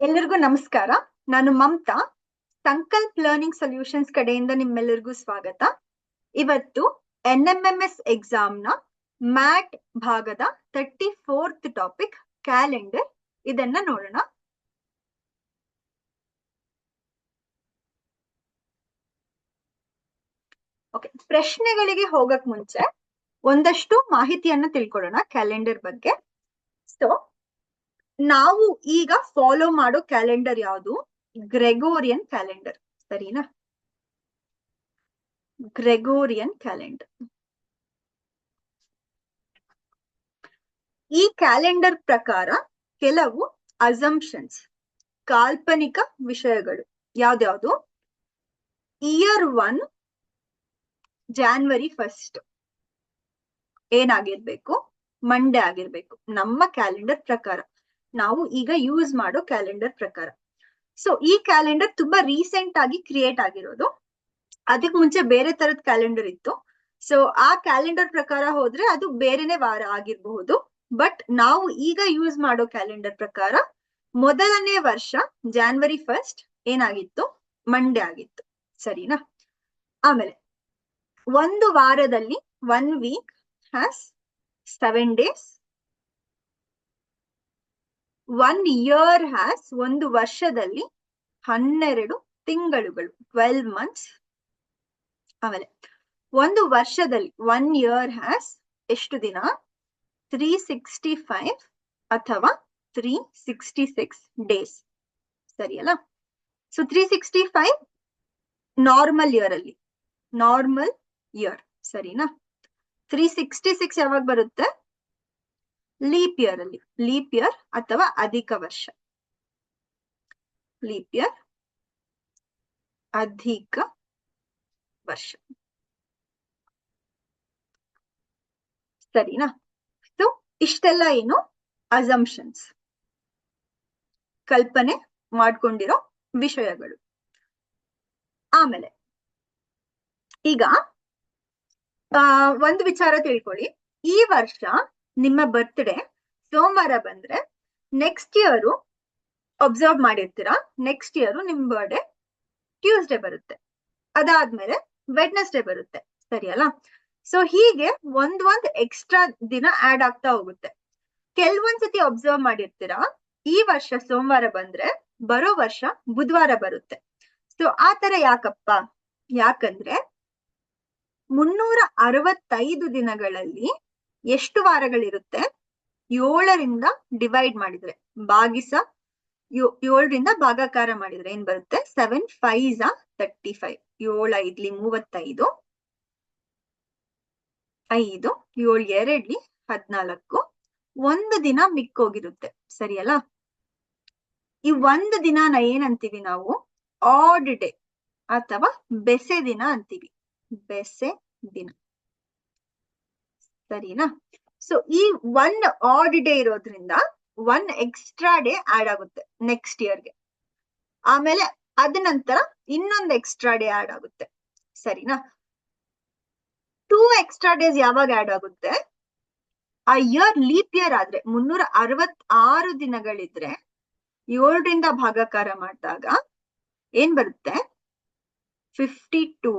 ಎಲ್ಲರಿಗೂ ನಮಸ್ಕಾರ. ನಾನು ಮಮತಾ. ಸಂಕಲ್ಪ ಲರ್ನಿಂಗ್ ಸೊಲ್ಯೂಷನ್ಸ್ ಕಡೆಯಿಂದ ನಿಮ್ಮೆಲ್ಲರಿಗೂ ಸ್ವಾಗತ. ಇವತ್ತು NMMS ಎಕ್ಸಾಮ್ನ ಮ್ಯಾಟ್ ಭಾಗದ 34th ಟಾಪಿಕ್ ಕ್ಯಾಲೆಂಡರ್. ಇದನ್ನ ನೋಡೋಣ. ಓಕೆ, ಪ್ರಶ್ನೆಗಳಿಗೆ ಹೋಗಕ್ ಮುಂಚೆ ಒಂದಷ್ಟು ಮಾಹಿತಿಯನ್ನ ತಿಳ್ಕೊಳ್ಳೋಣ ಕ್ಯಾಲೆಂಡರ್ ಬಗ್ಗೆ. ಸೊ ನಾವು ಈಗ ಫಾಲೋ ಮಾಡೋ ಕ್ಯಾಲೆಂಡರ್ ಯಾವುದು? ಗ್ರೆಗೋರಿಯನ್ ಕ್ಯಾಲೆಂಡರ್, ಸರಿನಾ? Gregorian calendar. ಈ ಕ್ಯಾಲೆಂಡರ್ ಪ್ರಕಾರ ಕೆಲವು ಅಸಂಪ್ಷನ್ಸ್, ಕಾಲ್ಪನಿಕ ವಿಷಯಗಳು ಯಾವ್ದ್ಯಾವ್ದು? ಇಯರ್ 1 January 1 ಏನಾಗಿರ್ಬೇಕು? ಮಂಡೇ ಆಗಿರ್ಬೇಕು ನಮ್ಮ ಕ್ಯಾಲೆಂಡರ್ ಪ್ರಕಾರ, ನಾವು ಈಗ ಯೂಸ್ ಮಾಡೋ ಕ್ಯಾಲೆಂಡರ್ ಪ್ರಕಾರ. ಸೊ ಈ ಕ್ಯಾಲೆಂಡರ್ ತುಂಬಾ ರೀಸೆಂಟ್ ಆಗಿ ಕ್ರಿಯೇಟ್ ಆಗಿರೋದು. ಅದಕ್ಕೆ ಮುಂಚೆ ಬೇರೆ ತರದ ಕ್ಯಾಲೆಂಡರ್ ಇತ್ತು. ಸೊ ಆ ಕ್ಯಾಲೆಂಡರ್ ಪ್ರಕಾರ ಹೋದ್ರೆ ಅದು ಬೇರೆನೆ ವಾರ ಆಗಿರಬಹುದು. ಬಟ್ ನಾವು ಈಗ ಯೂಸ್ ಮಾಡೋ ಕ್ಯಾಲೆಂಡರ್ ಪ್ರಕಾರ ಮೊದಲನೇ ವರ್ಷ January 1 ಏನಾಗಿತ್ತು? ಮಂಡೇ ಆಗಿತ್ತು, ಸರಿನಾ? ಆಮೇಲೆ ಒಂದು ವಾರದಲ್ಲಿ 1 week has 7 days. 1 year has, ಒಂದು ವರ್ಷದಲ್ಲಿ 12 ತಿಂಗಳುಗಳು, 12 months. ಆಮೇಲೆ ಒಂದು ವರ್ಷದಲ್ಲಿ 1 year has ಎಷ್ಟು ದಿನ? 365 ಅಥವಾ 366 days, ಸರಿಯಲ್ಲ? ಸೊ 365 ನಾರ್ಮಲ್ ಇಯರ್ ಅಲ್ಲಿ, ನಾರ್ಮಲ್ ಇಯರ್, ಸರಿನಾ? 366 ಯಾವಾಗ ಬರುತ್ತೆ? ಲೀಪ್ ಇಯರ್ ಅಲ್ಲಿ, ಲೀಪ್ ಇಯರ್ ಅಥವಾ ಅಧಿಕ ವರ್ಷ. ಲೀಪ್ ಇಯರ್, ಅಧಿಕ ವರ್ಷ, ಸರಿನಾ? ಸೊ ಇಷ್ಟೆಲ್ಲ ಏನು? ಅಸಂಪ್ಷನ್ಸ್, ಕಲ್ಪನೆ ಮಾಡ್ಕೊಂಡಿರೋ ವಿಷಯಗಳು. ಆಮೇಲೆ ಈಗ ಒಂದು ವಿಚಾರ ತಿಳ್ಕೊಳ್ಳಿ. ಈ ವರ್ಷ ನಿಮ್ಮ ಬರ್ತ್ಡೇ ಸೋಮವಾರ ಬಂದ್ರೆ ನೆಕ್ಸ್ಟ್ ಇಯರ್ ಅಬ್ಸರ್ವ್ ಮಾಡಿರ್ತೀರಾ, ನೆಕ್ಸ್ಟ್ ಇಯರ್ ನಿಮ್ ಬರ್ಡೇ ಟ್ಯೂಸ್ಡೇ ಬರುತ್ತೆ, ಅದಾದ್ಮೇಲೆ ವೆಡ್ನೆಸ್ಡೇ ಬರುತ್ತೆ, ಸರಿಯಲ್ಲ? ಸೊ ಹೀಗೆ ಒಂದ್ ಎಕ್ಸ್ಟ್ರಾ ದಿನ ಆಡ್ ಆಗ್ತಾ ಹೋಗುತ್ತೆ. ಕೆಲವೊಂದ್ಸತಿ ಅಬ್ಸರ್ವ್ ಮಾಡಿರ್ತೀರಾ, ಈ ವರ್ಷ ಸೋಮವಾರ ಬಂದ್ರೆ ಬರೋ ವರ್ಷ ಬುಧವಾರ ಬರುತ್ತೆ. ಸೊ ಆ ತರ ಯಾಕಪ್ಪ? ಯಾಕಂದ್ರೆ 365 ದಿನಗಳಲ್ಲಿ ಎಷ್ಟು ವಾರಗಳಿರುತ್ತೆ? 7ರಿಂದ ಡಿವೈಡ್ ಮಾಡಿದ್ರೆ, ಭಾಗಿಸ 7ರಿಂದ ಭಾಗಾಕಾರ ಮಾಡಿದ್ರೆ ಏನ್ ಬರುತ್ತೆ? 7 5s 35, 7 5 35, 5 7 2 14, ಒಂದು ದಿನ ಮಿಕ್ಕೋಗಿರುತ್ತೆ, ಸರಿಯಲ್ಲ? ಈ ಒಂದು ದಿನಾನ ಏನಂತೀವಿ ನಾವು? ಆಡ್ ಡೇ ಅಥವಾ ಬೆಸೆ ದಿನ ಅಂತೀವಿ, ಬೆಸೆ ದಿನ, ಸರಿನಾ? ಸೊ ಈ 1 ಆಡ್ ಡೇ ಇರೋದ್ರಿಂದ 1 ಎಕ್ಸ್ಟ್ರಾ ಡೇ ಆಡ್ ಆಗುತ್ತೆ ನೆಕ್ಸ್ಟ್ ಇಯರ್ಗೆ. ಆಮೇಲೆ ಅದ ನಂತರ ಇನ್ನೊಂದು ಎಕ್ಸ್ಟ್ರಾ ಡೇ ಆಡ್ ಆಗುತ್ತೆ, ಸರಿನಾ? 2 ಎಕ್ಸ್ಟ್ರಾ ಡೇಸ್ ಯಾವಾಗ ಆಡ್ ಆಗುತ್ತೆ? ಆ ಇಯರ್ ಲೀಪ್ ಇಯರ್ ಆದ್ರೆ 366 ದಿನಗಳಿದ್ರೆ 7ರಿಂದ ಭಾಗಾಕಾರ ಮಾಡಿದಾಗ ಏನ್ ಬರುತ್ತೆ? 52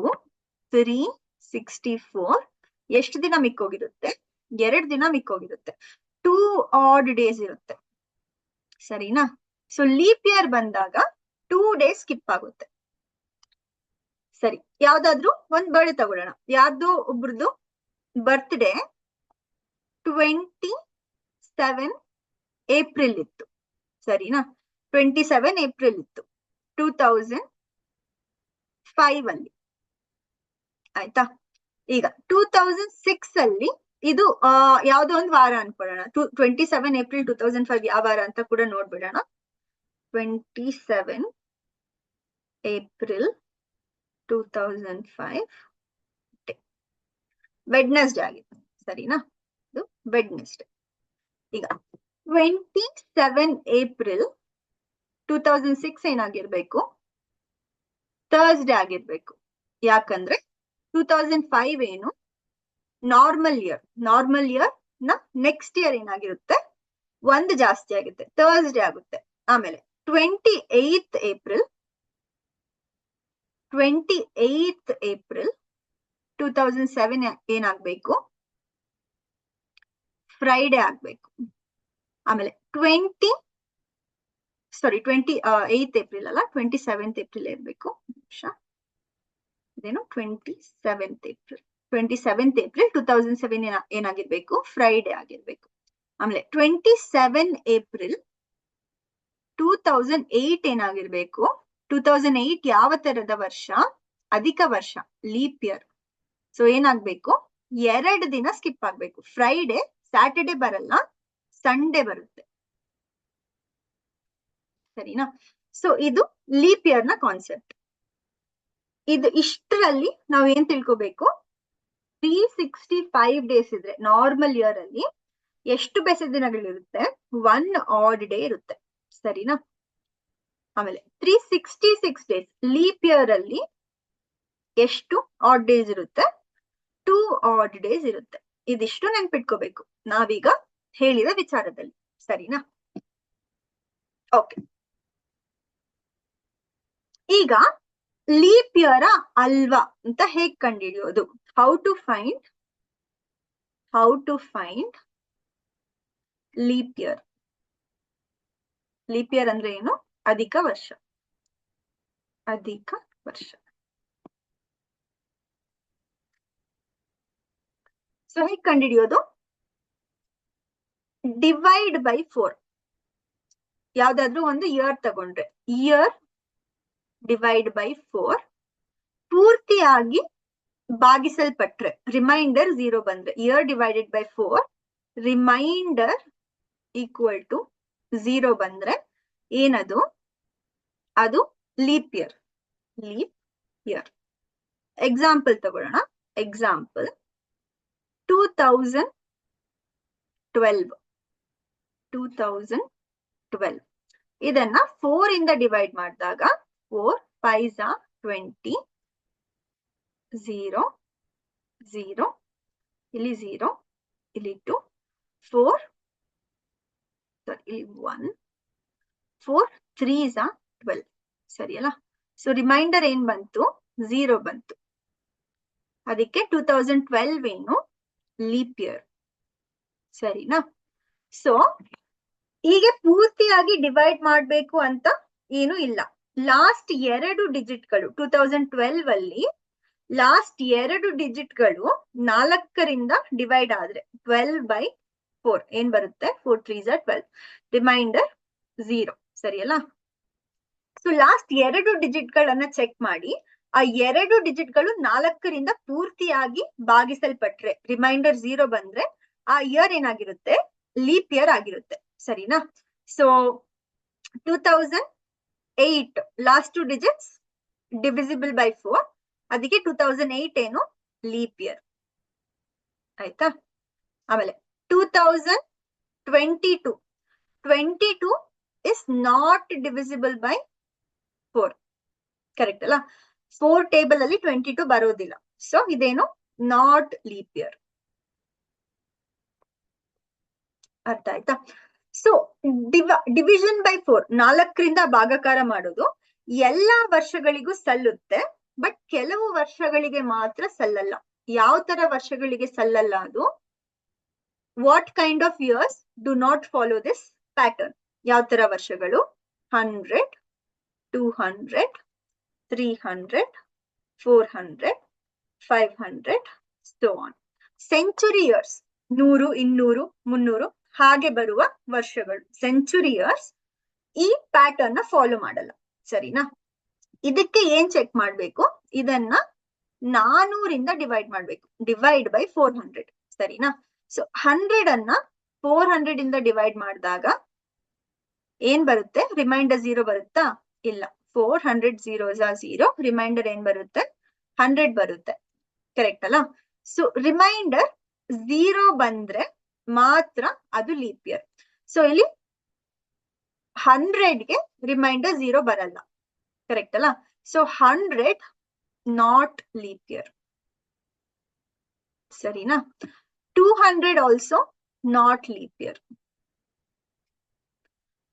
364. ಎಷ್ಟು ದಿನ ಮಿಕ್ಕೋಗಿರುತ್ತೆ? 2 ದಿನ ಮಿಕ್ಕೋಗಿರುತ್ತೆ. 2 ಆಡ್ ಡೇಸ್ ಇರುತ್ತೆ, ಸರಿನಾ? ಸೊ ಲೀಪ್ ಇಯರ್ ಬಂದಾಗ 2 ಡೇಸ್ ಸ್ಕಿಪ್ ಆಗುತ್ತೆ. ಸರಿ, ಯಾವ್ದಾದ್ರು ಒಂದ್ ಬರ್ಡೇ ತಗೊಳ್ಳೋಣ. ಯಾರ್ದು ಒಬ್ರದ್ದು ಬರ್ತ್ಡೇ 27 ಏಪ್ರಿಲ್ ಇತ್ತು, ಸರಿನಾ? 27 ಏಪ್ರಿಲ್ ಇತ್ತು 2005 ಅಲ್ಲಿ, ಆಯ್ತಾ? ಈಗ 2006 ಅಲ್ಲಿ ಇದು ಯಾವ್ದೋ ಒಂದು ವಾರ ಅನ್ಕೊಳ್ಳೋಣ. 27 ಏಪ್ರಿಲ್ 2005 ಯಾವ ವಾರ ಅಂತ ಕೂಡ ನೋಡ್ಬಿಡೋಣ. 27 ಏಪ್ರಿಲ್ 2005 ವೆಡ್ನೆಸ್ಡೇ ಆಗಿತ್ತು, ಸರಿನಾ? ಇದು ವೆಡ್ನೆಸ್ಡೇ. ಈಗ 27 ಏಪ್ರಿಲ್ 2006 ಏನಾಗಿರ್ಬೇಕು? ಥರ್ಸ್ಡೇ ಆಗಿರ್ಬೇಕು. ಯಾಕಂದ್ರೆ 2005 ಏನು? ನಾರ್ಮಲ್ ಇಯರ್, ನಾರ್ಮಲ್ ಇಯರ್ ನ ನೆಕ್ಸ್ಟ್ ಇಯರ್ ಏನಾಗಿರುತ್ತೆ? 1 ಜಾಸ್ತಿ ಆಗುತ್ತೆ, ಥರ್ಸ್ಡೇ ಆಗುತ್ತೆ. ಆಮೇಲೆ 28th April 2007 ಏನಾಗ್ಬೇಕು? ಫ್ರೈಡೆ ಆಗ್ಬೇಕು. ಆಮೇಲೆ 28th April ಅಲ್ಲ, 27th April ಇರ್ಬೇಕು. ಇದೇನು 27th April 2007 ಏನಾಗಿರ್ಬೇಕು? ಫ್ರೈಡೆ ಆಗಿರ್ಬೇಕು. ಆಮೇಲೆ 27 April 2008 ಏನಾಗಿರ್ಬೇಕು? 2008 ಯಾವ ತರದ ವರ್ಷ? ಅಧಿಕ ವರ್ಷ, ಲೀಪ್ ಇಯರ್. ಸೊ ಏನಾಗ್ಬೇಕು? 2 ದಿನ ಸ್ಕಿಪ್ ಆಗ್ಬೇಕು. ಫ್ರೈಡೆ, ಸ್ಯಾಟರ್ಡೆ ಬರಲ್ಲ, ಸಂಡೇ ಬರುತ್ತೆ. ಸರಿನಾ? ಸೊ ಇದು ಲೀಪ್ ಇಯರ್ ನ ಕಾನ್ಸೆಪ್ಟ್. ಇದು ಇಷ್ಟರಲ್ಲಿ ನಾವ್ ಏನ್ ತಿಳ್ಕೊಬೇಕು? 365 ಡೇಸ್ ಇದ್ರೆ ನಾರ್ಮಲ್ ಇಯರ್ ಅಲ್ಲಿ ಎಷ್ಟು ಬೆಸ ದಿನಗಳಿರುತ್ತೆ? 1 ಆಡ್ ಡೇ ಇರುತ್ತೆ. ಸರಿನಾ? ಆಮೇಲೆ 366 ಡೇಸ್ ಲೀಪ್ ಇಯರ್ ಅಲ್ಲಿ ಎಷ್ಟು ಆಡ್ ಡೇಸ್ ಇರುತ್ತೆ? 2 ಆಡ್ ಡೇಸ್ ಇರುತ್ತೆ. ಇದಿಷ್ಟು ನೆನ್ಪಿಟ್ಕೋಬೇಕು ನಾವೀಗ ಹೇಳಿದ ವಿಚಾರದಲ್ಲಿ. ಸರಿನಾ? ಓಕೆ, ಈಗ ಲೀಪ್ ಇಯರ್ ಅಲ್ವಾ ಅಂತ ಹೇಗ್ ಕಂಡುಹಿಡಿಯೋದು? How to find leap year. Leap year ಅಂದ್ರೆ ಏನು? ಅಧಿಕ ವರ್ಷ. ಸೊ ಹೇಗ್ ಕಂಡುಹಿಡಿಯೋದು? Divide by 4. ಯಾವ್ದಾದ್ರು ಒಂದು ಇಯರ್ ತಗೊಂಡ್ರೆ, ಇಯರ್ ಡಿವೈಡ್ ಬೈ 4 ಪೂರ್ತಿಯಾಗಿ ಭಾಗಿಸಲ್ಪಟ್ರೆ, ರಿಮೈಂಡರ್ 0 ಬಂದ್ರೆ, year divided by 4 remainder equal to 0 ಬಂದ್ರೆ ಏನದು? ಅದು ಲೀಪ್ ಇಯರ್. ಎಕ್ಸಾಂಪಲ್ ತಗೊಳ್ಳೋಣ. ಎಕ್ಸಾಂಪಲ್ 2012. ಇದನ್ನ 4 ಇಂದ ಡಿವೈಡ್ ಮಾಡಿದಾಗ 4 5 20, 0 0, ಇಲ್ಲಿ 0, ಇಲ್ಲಿ 2, 4 ಇಲ್ಲಿ 1, 4 3 12. ಸರಿಯಲ್ಲ? ಸೊ ರಿಮೈಂಡರ್ ಏನ್ ಬಂತು? 0 ಬಂತು. ಅದಕ್ಕೆ 2012 ಏನು? Leap year. ಸರಿನಾ? ಸೊ ಹೀಗೆ ಪೂರ್ತಿಯಾಗಿ ಡಿವೈಡ್ ಮಾಡ್ಬೇಕು ಅಂತ ಏನು ಇಲ್ಲ. ಲಾಸ್ಟ್ 2 ಡಿಜಿಟ್ಗಳು 2012 ಅಲ್ಲಿ ಲಾಸ್ಟ್ 2 ಡಿಜಿಟ್ಗಳು 4ರಿಂದ ಡಿವೈಡ್ ಆದ್ರೆ 12 ಬೈ 4 ಏನ್ ಬರುತ್ತೆ? 4 3 12, ರಿಮೈಂಡರ್ 0. ಸರಿಯಲ್ಲ? ಸೊ ಲಾಸ್ಟ್ 2 ಡಿಜಿಟ್ಗಳನ್ನ ಚೆಕ್ ಮಾಡಿ, ಆ 2 ಡಿಜಿಟ್ಗಳು 4ರಿಂದ ಪೂರ್ತಿಯಾಗಿ ಭಾಗಿಸಲ್ಪಟ್ರೆ ರಿಮೈಂಡರ್ 0 ಬಂದ್ರೆ ಆ ಇಯರ್ ಏನಾಗಿರುತ್ತೆ? ಲೀಪ್ ಇಯರ್ ಆಗಿರುತ್ತೆ. ಸರಿನಾ? So 2008 last 2 digits divisible by 4, ಅದಕ್ಕೆ 2008 ಏನು? Leap year. ಆಯ್ತಾ? ಆಮೇಲೆ 2022 is not divisible by 4. Correct ಅಲ್ಲ? 4 ಟೇಬಲ್ ಅಲ್ಲಿ 22 ಬರೋದಿಲ್ಲ. ಸೊ ಇದೇನು? Not leap year. ಅರ್ಥ ಆಯ್ತಾ? ಸೊ ಡಿವಿಷನ್ ಬೈ 4, 4ರಿಂದ ಭಾಗಾಕಾರ ಮಾಡೋದು ಎಲ್ಲಾ ವರ್ಷಗಳಿಗೂ ಸಲ್ಲುತ್ತೆ, ಬಟ್ ಕೆಲವು ವರ್ಷಗಳಿಗೆ ಮಾತ್ರ ಸಲ್ಲಲ್ಲ. ಯಾವ ತರ ವರ್ಷಗಳಿಗೆ ಸಲ್ಲಲ್ಲ ಅದು? What kind of years do not follow this pattern? ಯಾವ ತರ ವರ್ಷಗಳು? 100, 200, 300, 400, 500, so on. ಸೆಂಚುರಿ ಇಯರ್ಸ್ 100, 200, 300 ಹಾಗೆ ಬರುವ ವರ್ಷಗಳು ಸೆಂಚುರಿ ಇಯರ್ಸ್ ಈ ಪ್ಯಾಟರ್ನ್ ನ ಫಾಲೋ ಮಾಡಲ್ಲ. ಸರಿನಾ? ಇದಕ್ಕೆ ಏನ್ ಚೆಕ್ ಮಾಡ್ಬೇಕು? ಇದನ್ನ 400ರಿಂದ ಡಿವೈಡ್ ಮಾಡ್ಬೇಕು. Divide by 400. ಸರಿನಾ? ಸೊ 100 ಅನ್ನ 400 ಇಂದ ಡಿವೈಡ್ ಮಾಡಿದಾಗ ಏನ್ ಬರುತ್ತೆ? ರಿಮೈಂಡರ್ 0 ಬರುತ್ತಾ? ಇಲ್ಲ. 400 zeros are 0, ರಿಮೈಂಡರ್ ಏನ್ ಬರುತ್ತೆ? 100 ಬರುತ್ತೆ. ಕರೆಕ್ಟ್ ಅಲ್ಲ? ಸೊ ರಿಮೈಂಡರ್ 0 ಬಂದ್ರೆ ಮಾತ್ರ ಅದು ಲೀಪ್ ಇಯರ್. ಸೊ ಇಲ್ಲಿ 100ಗೆ ರಿಮೈಂಡರ್ 0 ಬರಲ್ಲ. ಕರೆಕ್ಟ್ ಅಲ್ಲ? So 100 not leap year. ಸರಿನಾ? 200 also not leap year.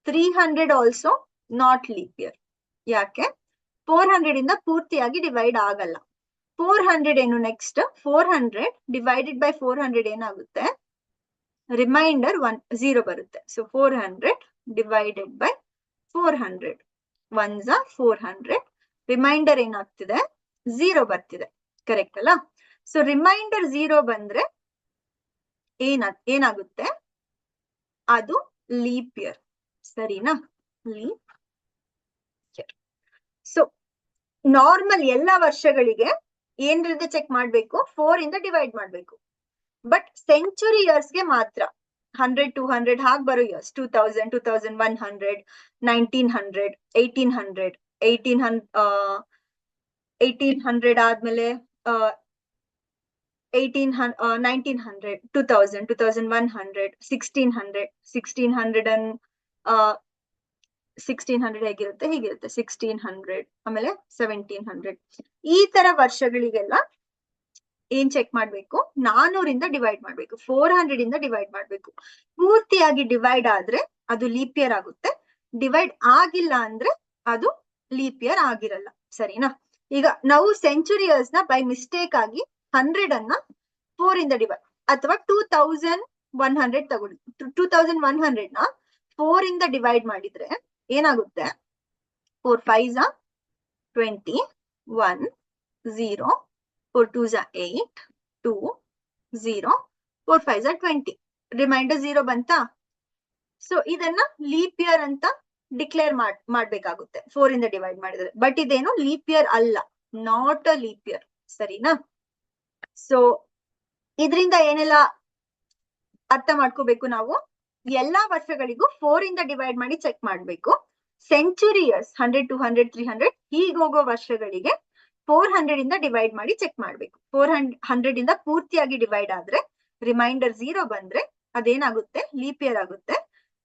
300 also not leap year. ಯಾಕೆ? 400 ಇಂದ ಪೂರ್ತಿಯಾಗಿ ಡಿವೈಡ್ ಆಗಲ್ಲ. 400 ಏನು ನೆಕ್ಸ್ಟ್? 400 ಡಿವೈಡೆಡ್ ಬೈ 400 ಏನಾಗುತ್ತೆ? ರಿಮೈಂಡರ್ 0 ಬರುತ್ತೆ. So 400 divided by 400 1s 400. Reminder ಏನಾಗ್ತಿದೆ? 0 ಬರ್ತಿದೆ. ಕರೆಕ್ಟ್ ಅಲ್ಲ? ಸೊ ರಿಮೈಂಡರ್ 0 ಬಂದ್ರೆ ಏನಾಗುತ್ತೆ? ಅದು ಲೀಪ್ ಇಯರ್. ಸರಿನಾ? Leap year. ಸೊ ನಾರ್ಮಲ್ ಎಲ್ಲ ವರ್ಷಗಳಿಗೆ ಏನ್ರಿಂದ ಚೆಕ್ ಮಾಡ್ಬೇಕು? 4 ಇಂದ ಡಿವೈಡ್ ಮಾಡ್ಬೇಕು. ಬಟ್ ಸೆಂಚುರಿ ಇಯರ್ಸ್ಗೆ ಮಾತ್ರ 100, 200 ಹಾಗೆ ಬರೋ ಇಯರ್ಸ್ 2000, 2100, 1900, 1800, 1800 ಆದ್ಮೇಲೆ 1900, 2000, 2100, 1600, 1600 ಹೇಗಿರುತ್ತೆ? ಹೀಗಿರುತ್ತೆ 1600, ಆಮೇಲೆ 1700. ಈ ತರ ವರ್ಷಗಳಿಗೆಲ್ಲ ಏನ್ ಚೆಕ್ ಮಾಡ್ಬೇಕು? 400 ಇಂದ ಡಿವೈಡ್ ಮಾಡ್ಬೇಕು, 400 ಇಂದ ಡಿವೈಡ್ ಮಾಡ್ಬೇಕು. ಪೂರ್ತಿಯಾಗಿ ಡಿವೈಡ್ ಆದ್ರೆ ಅದು ಲೀಪ್ ಇಯರ್ ಆಗುತ್ತೆ. ಡಿವೈಡ್ ಆಗಿಲ್ಲ ಅಂದ್ರೆ ಅದು ಲೀಪ್ ಇಯರ್ ಆಗಿರಲ್ಲ. ಸರಿನಾ? ಈಗ ನಾವು ಸೆಂಚುರಿ ಇಯರ್ಸ್ ನ ಬೈ ಮಿಸ್ಟೇಕ್ ಆಗಿ 100 ಅನ್ನ 4 ಇಂದ ಡಿವೈಡ್, ಅಥವಾ 2100 ತಗೊಳ್ಳಿ. 2100 ನ 4 ಇಂದ ಡಿವೈಡ್ ಮಾಡಿದ್ರೆ ಏನಾಗುತ್ತೆ? 4 5s 20, 1 0, 4 2s 8, 2 0, 4 5s 20. ರಿಮೈಂಡರ್ 0 ಬಂತಾ? ಸೊ ಇದನ್ನ ಲೀಪ್ ಇಯರ್ ಅಂತ ಡಿಕ್ಲೇರ್ ಮಾಡ್ಬೇಕಾಗುತ್ತೆ 4 ಇಂದ ಡಿವೈಡ್ ಮಾಡಿದ್ರೆ. ಬಟ್ ಇದೇನು ಲೀಪ್ ಇಯರ್ ಅಲ್ಲ, ನಾಟ್ ಅ ಲೀಪ್ ಇಯರ್. ಸರಿನಾ? ಸೊ ಇದರಿಂದ ಏನೆಲ್ಲ ಅರ್ಥ ಮಾಡ್ಕೋಬೇಕು ನಾವು? ಎಲ್ಲಾ ವರ್ಷಗಳಿಗೂ 4 ಇಂದ ಡಿವೈಡ್ ಮಾಡಿ ಚೆಕ್ ಮಾಡ್ಬೇಕು. ಸೆಂಚುರಿ ಇಯರ್ಸ್ 100, 200, 300 ಹೀಗೆ ಹೋಗೋ ವರ್ಷಗಳಿಗೆ 400 ಇಂದ ಡಿವೈಡ್ ಮಾಡಿ ಚೆಕ್ ಮಾಡ್ಬೇಕು. 400 ಇಂದ ಪೂರ್ತಿಯಾಗಿ ಡಿವೈಡ್ ಆದ್ರೆ ರಿಮೈಂಡರ್ 0 ಬಂದ್ರೆ ಅದೇನಾಗುತ್ತೆ? ಲೀಪ್ ಇಯರ್ ಆಗುತ್ತೆ.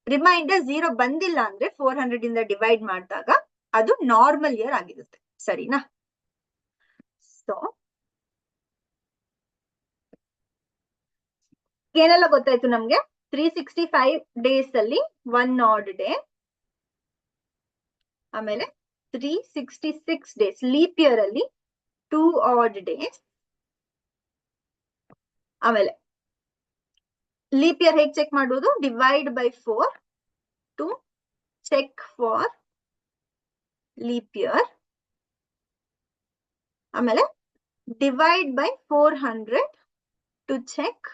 ರಿಮೈಂಡರ್ 0 ಬಂದಿಲ್ಲ ಅಂದ್ರೆ 400 ಇಂದ ಡಿವೈಡ್ ಮಾಡಿದಾಗ ಅದು ನಾರ್ಮಲ್ ಇಯರ್ ಆಗಿರುತ್ತೆ. ಸರಿನಾ? ಸೊ ಏನೆಲ್ಲ ಗೊತ್ತಾಯ್ತು ನಮ್ಗೆ? 365 ಡೇಸ್ ಅಲ್ಲಿ 1 ಆಡ್ ಡೇ, ಆಮೇಲೆ 366 ಡೇಸ್ ಲೀಪ್ ಇಯರ್ ಅಲ್ಲಿ 2 ಆಡ್ ಡೇಸ್. ಆಮೇಲೆ ಲೀಪ್ ಇಯರ್ ಹೇಗೆ ಚೆಕ್ ಮಾಡೋದು? Divide by 4 to check for leap year. ಆಮೇಲೆ divide by 400 to check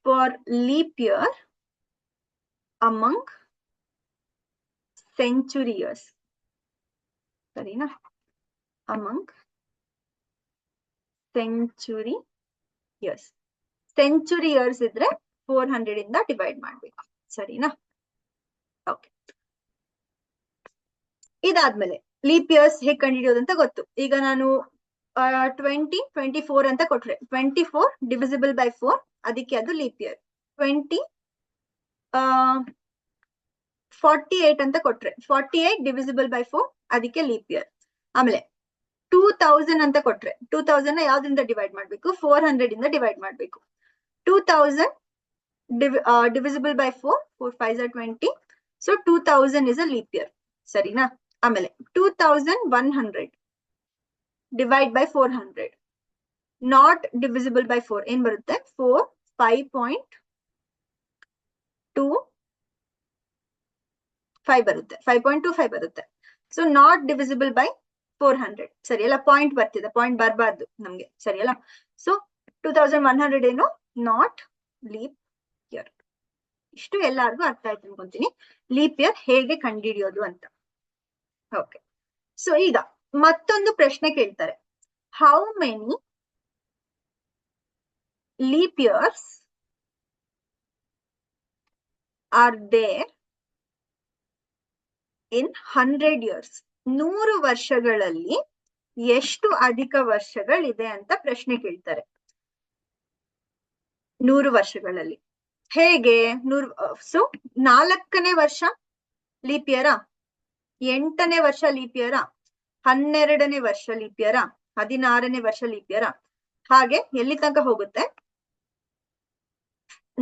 for leap year among century years. ಸರಿನಾ? Among century years. Century years ಇದ್ರೆ 400 ಇಂದ divide ಮಾಡ್ಬೇಕು. ಸರಿನಾ? ಓಕೆ. ಇದಾದ್ಮೇಲೆ ಲೀಪ್ ಇಯರ್ಸ್ ಹೇಗೆ ಕಂಡುಹಿಡಿಯೋದು ಅಂತ ಗೊತ್ತು. ಈಗ ನಾನು 20, 24 ಅಂತ ಕೊಟ್ರೆ 24 ಡಿವಿಸಿಬಲ್ ಬೈ 4, ಅದಕ್ಕೆ ಅದು ಲೀಪ್ ಇಯರ್. 48 ಅಂತ ಕೊಟ್ರೆ 48 ಡಿವಿಸಿಬಲ್ ಬೈ 4, ಅದಕ್ಕೆ ಲೀಪ್ ಇಯರ್. ಆಮೇಲೆ 2000 ಅಂತ ಕೊಟ್ರೆ 2000 ನ ಯಾವ್ದ್ರಿಂದ ಡಿವೈಡ್ ಮಾಡ್ಬೇಕು? 400 ಇಂದ ಡಿವೈಡ್ ಮಾಡ್ಬೇಕು. 2000 divisible by 4, 4 5s 20, so 2000 is a leap year. ಸರಿನಾ? ಆಮೇಲೆ 2100 divide by 400 not divisible by 4 ಏನ್ ಬರುತ್ತೆ? 4 5.25 ಬರುತ್ತೆ, 5.25 ಬರುತ್ತೆ. So not divisible by 400. ಸರಿ ಅಲ್ಲ? ಪಾಯಿಂಟ್ ಬರ್ತಿದೆ, ಪಾಯಿಂಟ್ ಬರಬಾರ್ದು ನಮ್ಗೆ. ಸರಿ ಅಲ್ಲ? ಸೊ 2100 ಏನು? Not leap year. ಇಷ್ಟು ಎಲ್ಲಾರ್ಗು ಅರ್ಥ ಆಯ್ತು ಅನ್ಕೊಂತೀನಿ, ಲೀಪ್ ಇಯರ್ ಹೇಗೆ ಕಂಡುಹಿಡಿಯೋದು ಅಂತ. ಓಕೆ. ಸೊ ಈಗ ಮತ್ತೊಂದು ಪ್ರಶ್ನೆ ಕೇಳ್ತಾರೆ, how many leap years are there in 100 years? 100 ವರ್ಷಗಳಲ್ಲಿ ಎಷ್ಟು ಅಧಿಕ ವರ್ಷಗಳಿದೆ ಅಂತ ಪ್ರಶ್ನೆ ಕೇಳ್ತಾರೆ. 100 ವರ್ಷಗಳಲ್ಲಿ ಹೇಗೆ? ಸೊ 4ನೇ ವರ್ಷ ಲೀಪ್ ಇಯರಾ? 8ನೇ ವರ್ಷ ಲೀಪ್ ಇಯರಾ? 12ನೇ ವರ್ಷ ಲೀಪ್ ಇಯರಾ? 16ನೇ ವರ್ಷ ಲೀಪ್ ಇಯರಾ? ಹಾಗೆ ಎಲ್ಲಿ ತನಕ ಹೋಗುತ್ತೆ?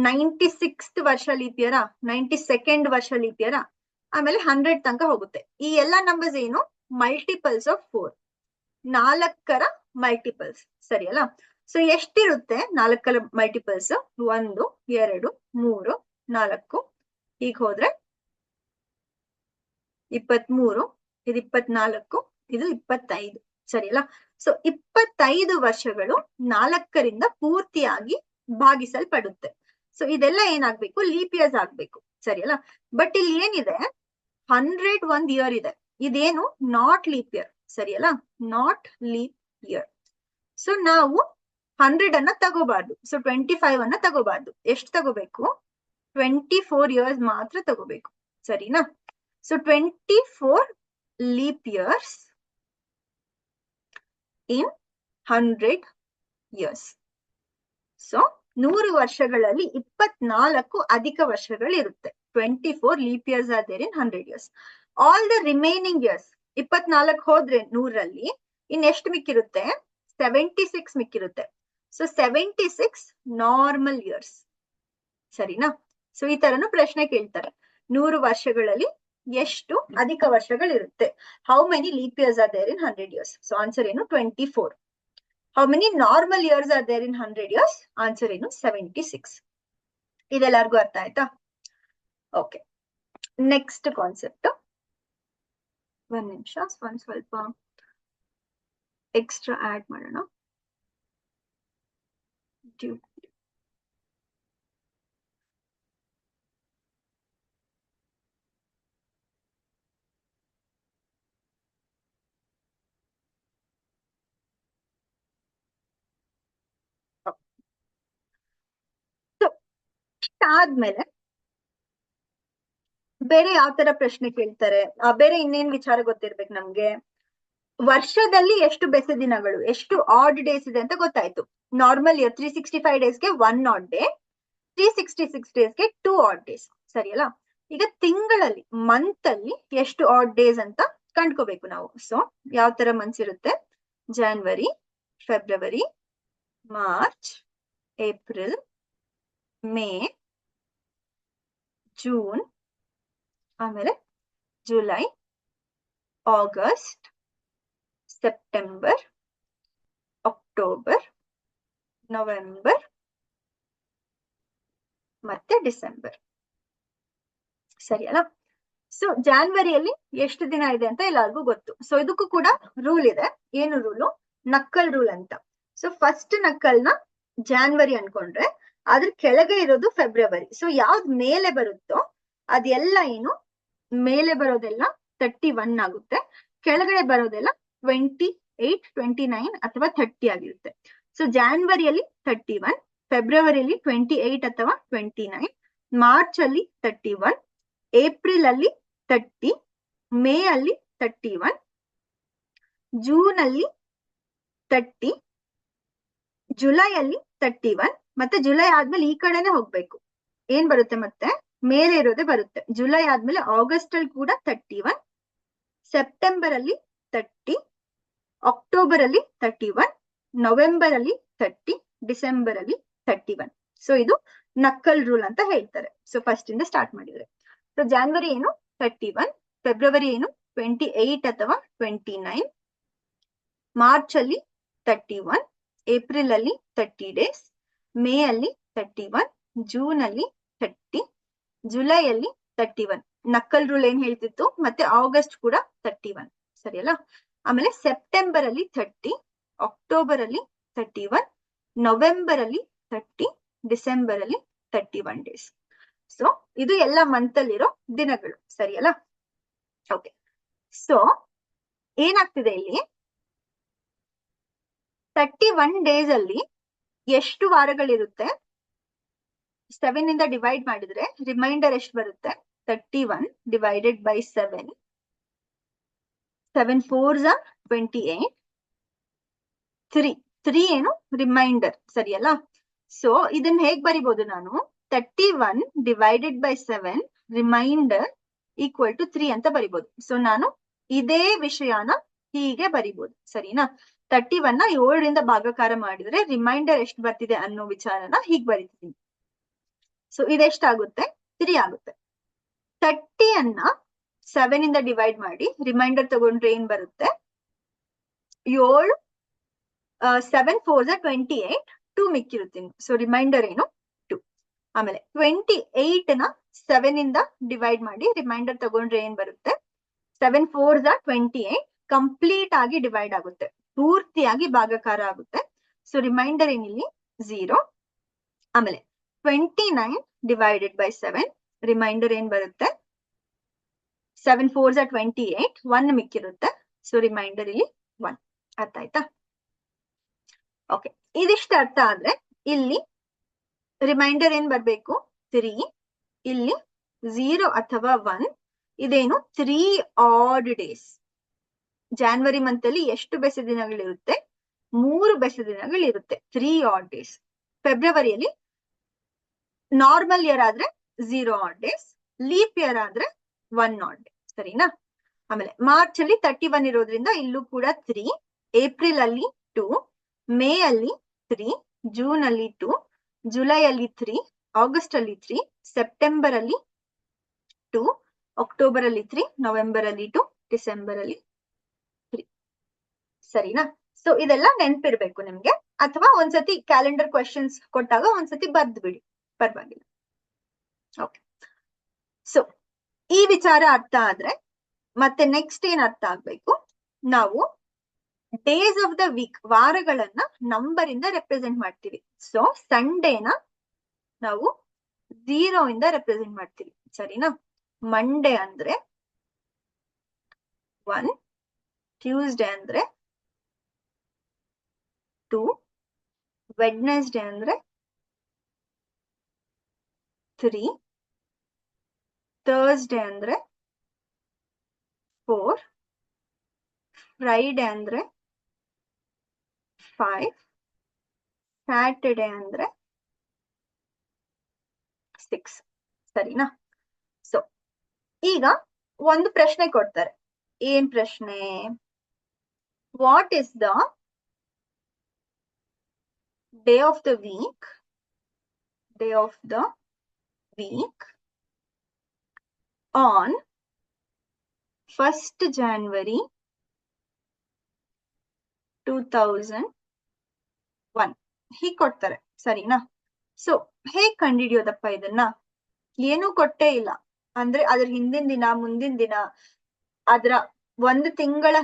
96th ವರ್ಷ ಲೀಪ್ ಇಯರಾ? 92nd ವರ್ಷ ಲೀಪ್ ಇಯರಾ? ಆಮೇಲೆ 100 ತನಕ ಹೋಗುತ್ತೆ. ಈ ಎಲ್ಲಾ ನಂಬರ್ಸ್ ಏನು ಮಲ್ಟಿಪಲ್ಸ್ ಆಫ್ 4, 4ರ ಮಲ್ಟಿಪಲ್ಸ್, ಸರಿ ಅಲ್ಲ. ಸೊ ಎಷ್ಟಿರುತ್ತೆ 4ರ ಮಲ್ಟಿಪಲ್ಸ್? 1 2 3 4, ಈಗ ಹೋದ್ರೆ 23, ಇದು 24, ಇದು 25, ಸರಿ ಅಲ್ಲ. ಸೊ 25 ವರ್ಷಗಳು 4ರಿಂದ ಪೂರ್ತಿಯಾಗಿ ಭಾಗಿಸಲ್ಪಡುತ್ತೆ. ಸೊ ಇದೆಲ್ಲ ಏನಾಗ್ಬೇಕು? ಲೀಪ್ ಇಯರ್ಸ್ ಆಗ್ಬೇಕು, ಸರಿ ಅಲ್ಲ. ಬಟ್ ಇಲ್ಲಿ ಏನಿದೆ 100 ಒಂದ್ ಇಯರ್ ಇದೆ, ಇದೇನು ನಾಟ್ ಲೀಪ್ ಇಯರ್, ಸರಿ ಅಲ್ಲ, ನಾಟ್ ಲೀಪ್ ಇಯರ್. ಸೊ ನಾವು 100 ಅನ್ನ ತಗೋಬಾರ್ದು, ಸೊ 25 ಅನ್ನ ತಗೋಬಾರ್ದು. ಎಷ್ಟು ತಗೋಬೇಕು? 24 ಇಯರ್ಸ್ ಮಾತ್ರ ತಗೋಬೇಕು, ಸರಿನಾ. So 24 leap years in 100 years. So 100 ವರ್ಷಗಳಲ್ಲಿ 24 ಅಧಿಕ ವರ್ಷಗಳಿರುತ್ತೆ. 24 leap years are there in 100 years. All the remaining years, 24 ಹೋದ್ರೆ 100ರಲ್ಲಿ ಇನ್ನೆಷ್ಟು ಮಿಕ್ಕಿರುತ್ತೆ? 76 ಮಿಕ್ಕಿರುತ್ತೆ. ಸೊ 76 ನಾರ್ಮಲ್ ಇಯರ್ಸ್, ಸರಿನಾ. ಸೊ ಈ ತರನು ಪ್ರಶ್ನೆ ಕೇಳ್ತಾರೆ, 100 ವರ್ಷಗಳಲ್ಲಿ ಎಷ್ಟು ಅಧಿಕ ವರ್ಷಗಳಿರುತ್ತೆ? How many leap years are there in 100 years? So answer ಏನು? 24. How many normal years are there in 100 years? Answer ಏನು? 76. ಇದೆಲ್ಲರಿಗೂ ಅರ್ಥ ಆಯ್ತಾ? Okay, next concept. ಒಂದ್ ನಿಮಿಷ, ಒಂದ್ ಸ್ವಲ್ಪ ಎಕ್ಸ್ಟ್ರಾ ಆಡ್ ಮಾಡೋಣ. ಆದ್ಮೇಲೆ ಬೇರೆ ಯಾವ ತರ ಪ್ರಶ್ನೆ ಕೇಳ್ತಾರೆ? ಬೇರೆ ಇನ್ನೇನ್ ವಿಚಾರ ಗೊತ್ತಿರ್ಬೇಕು ನಮ್ಗೆ. ವರ್ಷದಲ್ಲಿ ಎಷ್ಟು ಬೆಸ ದಿನಗಳು, ಎಷ್ಟು ಆಡ್ ಡೇಸ್ ಇದೆ ಅಂತ ಗೊತ್ತಾಯ್ತು. ನಾರ್ಮಲ್ ಇಯರ್ 365 ಡೇಸ್ಗೆ 1 ಆಡ್ ಡೇ, 366 ಡೇಸ್ಗೆ 2 ಆಡ್ ಡೇಸ್, ಸರಿ ಅಲ್ಲ. ಈಗ ತಿಂಗಳಲ್ಲಿ, ಮಂತ್ ಅಲ್ಲಿ ಎಷ್ಟು ಆಡ್ ಡೇಸ್ ಅಂತ ಕಂಡ್ಕೋಬೇಕು ನಾವು. ಸೊ ಯಾವ ತರ ಮಂತ್ಸ್ ಇರುತ್ತೆ? January, February, March, April, May, June, ಆಮೇಲೆ July, August, September, October, November ಮತ್ತೆ ಡಿಸೆಂಬರ್, ಸರಿ ಅಲ್ಲ. ಸೊ ಜಾನ್ವರಿಯಲ್ಲಿ ಎಷ್ಟು ದಿನ ಇದೆ ಅಂತ ಎಲ್ಲರಿಗೂ ಗೊತ್ತು. ಸೊ ಇದಕ್ಕೂ ಕೂಡ ರೂಲ್ ಇದೆ. ಏನು ರೂಲು? ನಕ್ಕಲ್ ರೂಲ್ ಅಂತ. ಸೊ ಫಸ್ಟ್ ನಕ್ಕಲ್ನ ಜಾನ್ವರಿ ಅನ್ಕೊಂಡ್ರೆ ಅದ್ರ ಕೆಳಗೆ ಇರೋದು ಫೆಬ್ರವರಿ. ಸೊ ಯಾವ್ದು ಮೇಲೆ ಬರುತ್ತೋ ಅದೆಲ್ಲ ಏನು ಮೇಲೆ ಬರೋದೆಲ್ಲ 31 ಆಗುತ್ತೆ, ಕೆಳಗಡೆ ಬರೋದೆಲ್ಲ 28, 29 ಅಥವಾ 30 ಆಗಿರುತ್ತೆ. ಸೊ ಜಾನ್ವರಿಯಲ್ಲಿ 31, ಫೆಬ್ರವರಿಯಲ್ಲಿ 28 ಅಥವಾ 29, ಮಾರ್ಚ್ ಅಲ್ಲಿ 31, ಏಪ್ರಿಲ್ ಅಲ್ಲಿ 30, ಮೇ ಅಲ್ಲಿ 31, ಜೂನ್ ಅಲ್ಲಿ 30, ಜುಲೈ ಅಲ್ಲಿ 31, ಮತ್ತೆ ಜುಲೈ ಆದ್ಮೇಲೆ ಈ ಕಡೆನೆ ಹೋಗ್ಬೇಕು. ಏನ್ ಬರುತ್ತೆ ಮತ್ತೆ? ಮೇಲೆ ಇರೋದೇ ಬರುತ್ತೆ. ಜುಲೈ ಆದ್ಮೇಲೆ ಆಗಸ್ಟ್ ಅಲ್ಲಿ ಕೂಡ 31, ಸೆಪ್ಟೆಂಬರ್ ಅಲ್ಲಿ 30, ಅಕ್ಟೋಬರ್ ಅಲ್ಲಿ 31, ನವೆಂಬರ್ ಅಲ್ಲಿ 30, ಡಿಸೆಂಬರ್ ಅಲ್ಲಿ 31. ಸೊ ಇದು ನಕ್ಕಲ್ ರೂಲ್ ಅಂತ ಹೇಳ್ತಾರೆ. ಸೊ ಫಸ್ಟ್ ಇಂದ ಸ್ಟಾರ್ಟ್ ಮಾಡಿದ್ರೆ, ಸೊ ಜಾನ್ವರಿ ಏನು 31, ಫೆಬ್ರವರಿ ಏನು 28 ಅಥವಾ 29, ಮಾರ್ಚ್ ಅಲ್ಲಿ 31, ಏಪ್ರಿಲ್ ಅಲ್ಲಿ 30 ಡೇಸ್, ಮೇ ಅಲ್ಲಿ 31, ಜೂನ್ ಅಲ್ಲಿ 30, ಜುಲೈ ಅಲ್ಲಿ 31. ನಕ್ಕಲ್ ರೂಲ್ ಏನ್ ಹೇಳ್ತಿತ್ತು, ಮತ್ತೆ ಆಗಸ್ಟ್ ಕೂಡ 31, ಸರಿಯಲ್ಲ. ಆಮೇಲೆ ಸೆಪ್ಟೆಂಬರ್ ಅಲ್ಲಿ 30, ಅಕ್ಟೋಬರ್ ಅಲ್ಲಿ 31, ನವೆಂಬರ್ ಅಲ್ಲಿ 30, ಡಿಸೆಂಬರ್ ಅಲ್ಲಿ 31 ಡೇಸ್. ಸೊ ಇದು ಎಲ್ಲ ಮಂತ್ ಅಲ್ಲಿರೋ ದಿನಗಳು, ಸರಿಯಲ್ಲ. ಓಕೆ, ಸೊ ಏನಾಗ್ತಿದೆ ಇಲ್ಲಿ, 31 ಡೇಸ್ ಅಲ್ಲಿ ಎಷ್ಟು ವಾರಗಳಿರುತ್ತೆ? 7 ಇಂದ ಡಿವೈಡ್ ಮಾಡಿದ್ರೆ ರಿಮೈಂಡರ್ ಎಷ್ಟು ಬರುತ್ತೆ? 31 ಡಿವೈಡೆಡ್ ಬೈ 7, 7 4s are 28, 3 ಏನು ರಿಮೈಂಡರ್, ಸರಿಯಲ್ಲ. ಸೊ ಇದನ್ನ ಹೇಗ್ ಬರಿಬಹುದು ನಾನು? 31 divided by 7 remainder equal to 3 ಅಂತ ಬರಿಬಹುದು. ಸೊ ನಾನು ಇದೇ ವಿಷಯನ ಹೀಗೆ ಬರಿಬಹುದು, ಸರಿನಾ. 31 ನ 7ರಿಂದ ಭಾಗಾಕಾರ ಮಾಡಿದ್ರೆ ರಿಮೈಂಡರ್ ಎಷ್ಟು ಬರ್ತಿದೆ ಅನ್ನೋ ವಿಚಾರನ ಹೀಗ್ ಬರಿತೀನಿ. ಸೊ ಇದೆಷ್ಟಾಗುತ್ತೆ? 3 ಆಗುತ್ತೆ. 30 ಅನ್ನ 7 ಇಂದ ಡಿವೈಡ್ ಮಾಡಿ ರಿಮೈಂಡರ್ ತಗೊಂಡ್ರೆ ಏನ್ ಬರುತ್ತೆ? 7 7 4 28 2 ಮಿಕ್ಕಿರುತ್ತೆ. ಸೊ ರಿಮೈಂಡರ್ ಏನು? 2. ಆಮೇಲೆ 28 ನ 7 ಇಂದ ಡಿವೈಡ್ ಮಾಡಿ ರಿಮೈಂಡರ್ ತಗೊಂಡ್ರೆ ಏನ್ ಬರುತ್ತೆ? 7 4 28 ಕಂಪ್ಲೀಟ್ ಆಗಿ ಡಿವೈಡ್ ಆಗುತ್ತೆ, ಪೂರ್ತಿಯಾಗಿ ಭಾಗಾಕಾರ ಆಗುತ್ತೆ. ಸೊ ರಿಮೈಂಡರ್ ಏನಿಲ್ಲಿ 0. ಆಮೇಲೆ 29 ಡಿವೈಡೆಡ್ ಬೈ 7 ರಿಮೈಂಡರ್ ಏನ್ ಬರುತ್ತೆ? 7 4 28 1 ಮಿಕ್ಕಿರುತ್ತೆ. ಸೊ ರಿಮೈಂಡರ್ ಇಲ್ಲಿ 1. ಅರ್ಥ ಆಯ್ತಾ? ಓಕೆ, ಇದಿಷ್ಟು ಅರ್ಥ ಆದ್ರೆ ಇಲ್ಲಿ ರಿಮೈಂಡರ್ ಏನ್ ಬರ್ಬೇಕು? 3. ಇಲ್ಲಿ 0 ಅಥವಾ 1 ಇದೇನು? 3 ಆಡ್ ಡೇಸ್. ಜಾನ್ವರಿ ಮಂತ್ ಅಲ್ಲಿ ಎಷ್ಟು ಬೆಸ ದಿನಗಳಿರುತ್ತೆ? 3 ಬೆಸ ದಿನಗಳಿರುತ್ತೆ, 3 ಆಡ್ ಡೇಸ್. ಫೆಬ್ರವರಿಯಲ್ಲಿ ನಾರ್ಮಲ್ ಇಯರ್ ಆದ್ರೆ 0 ಆಡ್ ಡೇಸ್, ಲೀಪ್ ಇಯರ್ ಆದ್ರೆ 1 ಆಡ್ ಡೇ. ಸರಿನಾ? ಆಮೇಲೆ ಮಾರ್ಚ್ ಅಲ್ಲಿ 31 ಇರೋದ್ರಿಂದ ಇಲ್ಲೂ ಕೂಡ 3, ಏಪ್ರಿಲ್ ಅಲ್ಲಿ 2, ಮೇ ಅಲ್ಲಿ 3, ಜೂನ್ ಅಲ್ಲಿ 2, ಜುಲೈ ಅಲ್ಲಿ 3, ಆಗಸ್ಟ್ ಅಲ್ಲಿ 3, ಸೆಪ್ಟೆಂಬರ್ ಅಲ್ಲಿ 2, ಅಕ್ಟೋಬರ್ ಅಲ್ಲಿ 3, ನವೆಂಬರ್ ಅಲ್ಲಿ 2, ಡಿಸೆಂಬರ್ ಅಲ್ಲಿ 3. ಸರಿನಾ? ಸೊ ಇದೆಲ್ಲ ನೆನ್ಪಿರ್ಬೇಕು ನಿಮ್ಗೆ, ಅಥವಾ ಒಂದ್ಸತಿ ಕ್ಯಾಲೆಂಡರ್ ಕ್ವೆಶನ್ಸ್ ಕೊಟ್ಟಾಗ ಒಂದ್ಸತಿ ಬರ್ದು ಬಿಡಿ, ಪರವಾಗಿಲ್ಲ. ಓಕೆ, ಸೊ ಈ ವಿಚಾರ ಅರ್ಥ ಆದ್ರೆ ಮತ್ತೆ ನೆಕ್ಸ್ಟ್ ಏನ್ ಅರ್ಥ ಆಗ್ಬೇಕು? ನಾವು ಡೇಸ್ ಆಫ್ ದ ವೀಕ್, ವಾರಗಳನ್ನ ನಂಬರ್ ಇಂದ ರೆಪ್ರೆಸೆಂಟ್ ಮಾಡ್ತೀವಿ. ಸೊ ಸಂಡೇನ ನಾವು 0 ಇಂದ ರೆಪ್ರೆಸೆಂಟ್ ಮಾಡ್ತೀವಿ. ಸರಿನಾ? ಮಂಡೇ ಅಂದ್ರೆ 1, ಟ್ಯೂಸ್ಡೇ ಅಂದ್ರೆ 2, ವೆಡ್ನೆಸ್ಡೇ ಅಂದ್ರೆ 3, ಥರ್ಸ್ಡೇ ಅಂದ್ರೆ 4, ಫ್ರೈಡೇ ಅಂದ್ರೆ 5, ಸ್ಯಾಟರ್ಡೇ ಅಂದ್ರೆ 6. ಸರಿನಾ? ಸೊ ಈಗ ಒಂದು ಪ್ರಶ್ನೆ ಕೊಡ್ತಾರೆ. ಏನ್ ಪ್ರಶ್ನೆ? What is the day of the week, on 1st January 2001? ಹೀಗ್ ಕೊಡ್ತಾರೆ. ಸರಿನಾ? ಸೊ ಹೇಗ್ ಕಂಡುಹಿಡಿಯೋದಪ್ಪ ಇದನ್ನ? ಏನೂ ಕೊಟ್ಟೇ ಇಲ್ಲ ಅಂದ್ರೆ ಅದ್ರ ಹಿಂದಿನ ದಿನ, ಮುಂದಿನ ದಿನ, ಅದ್ರ ಒಂದು ತಿಂಗಳ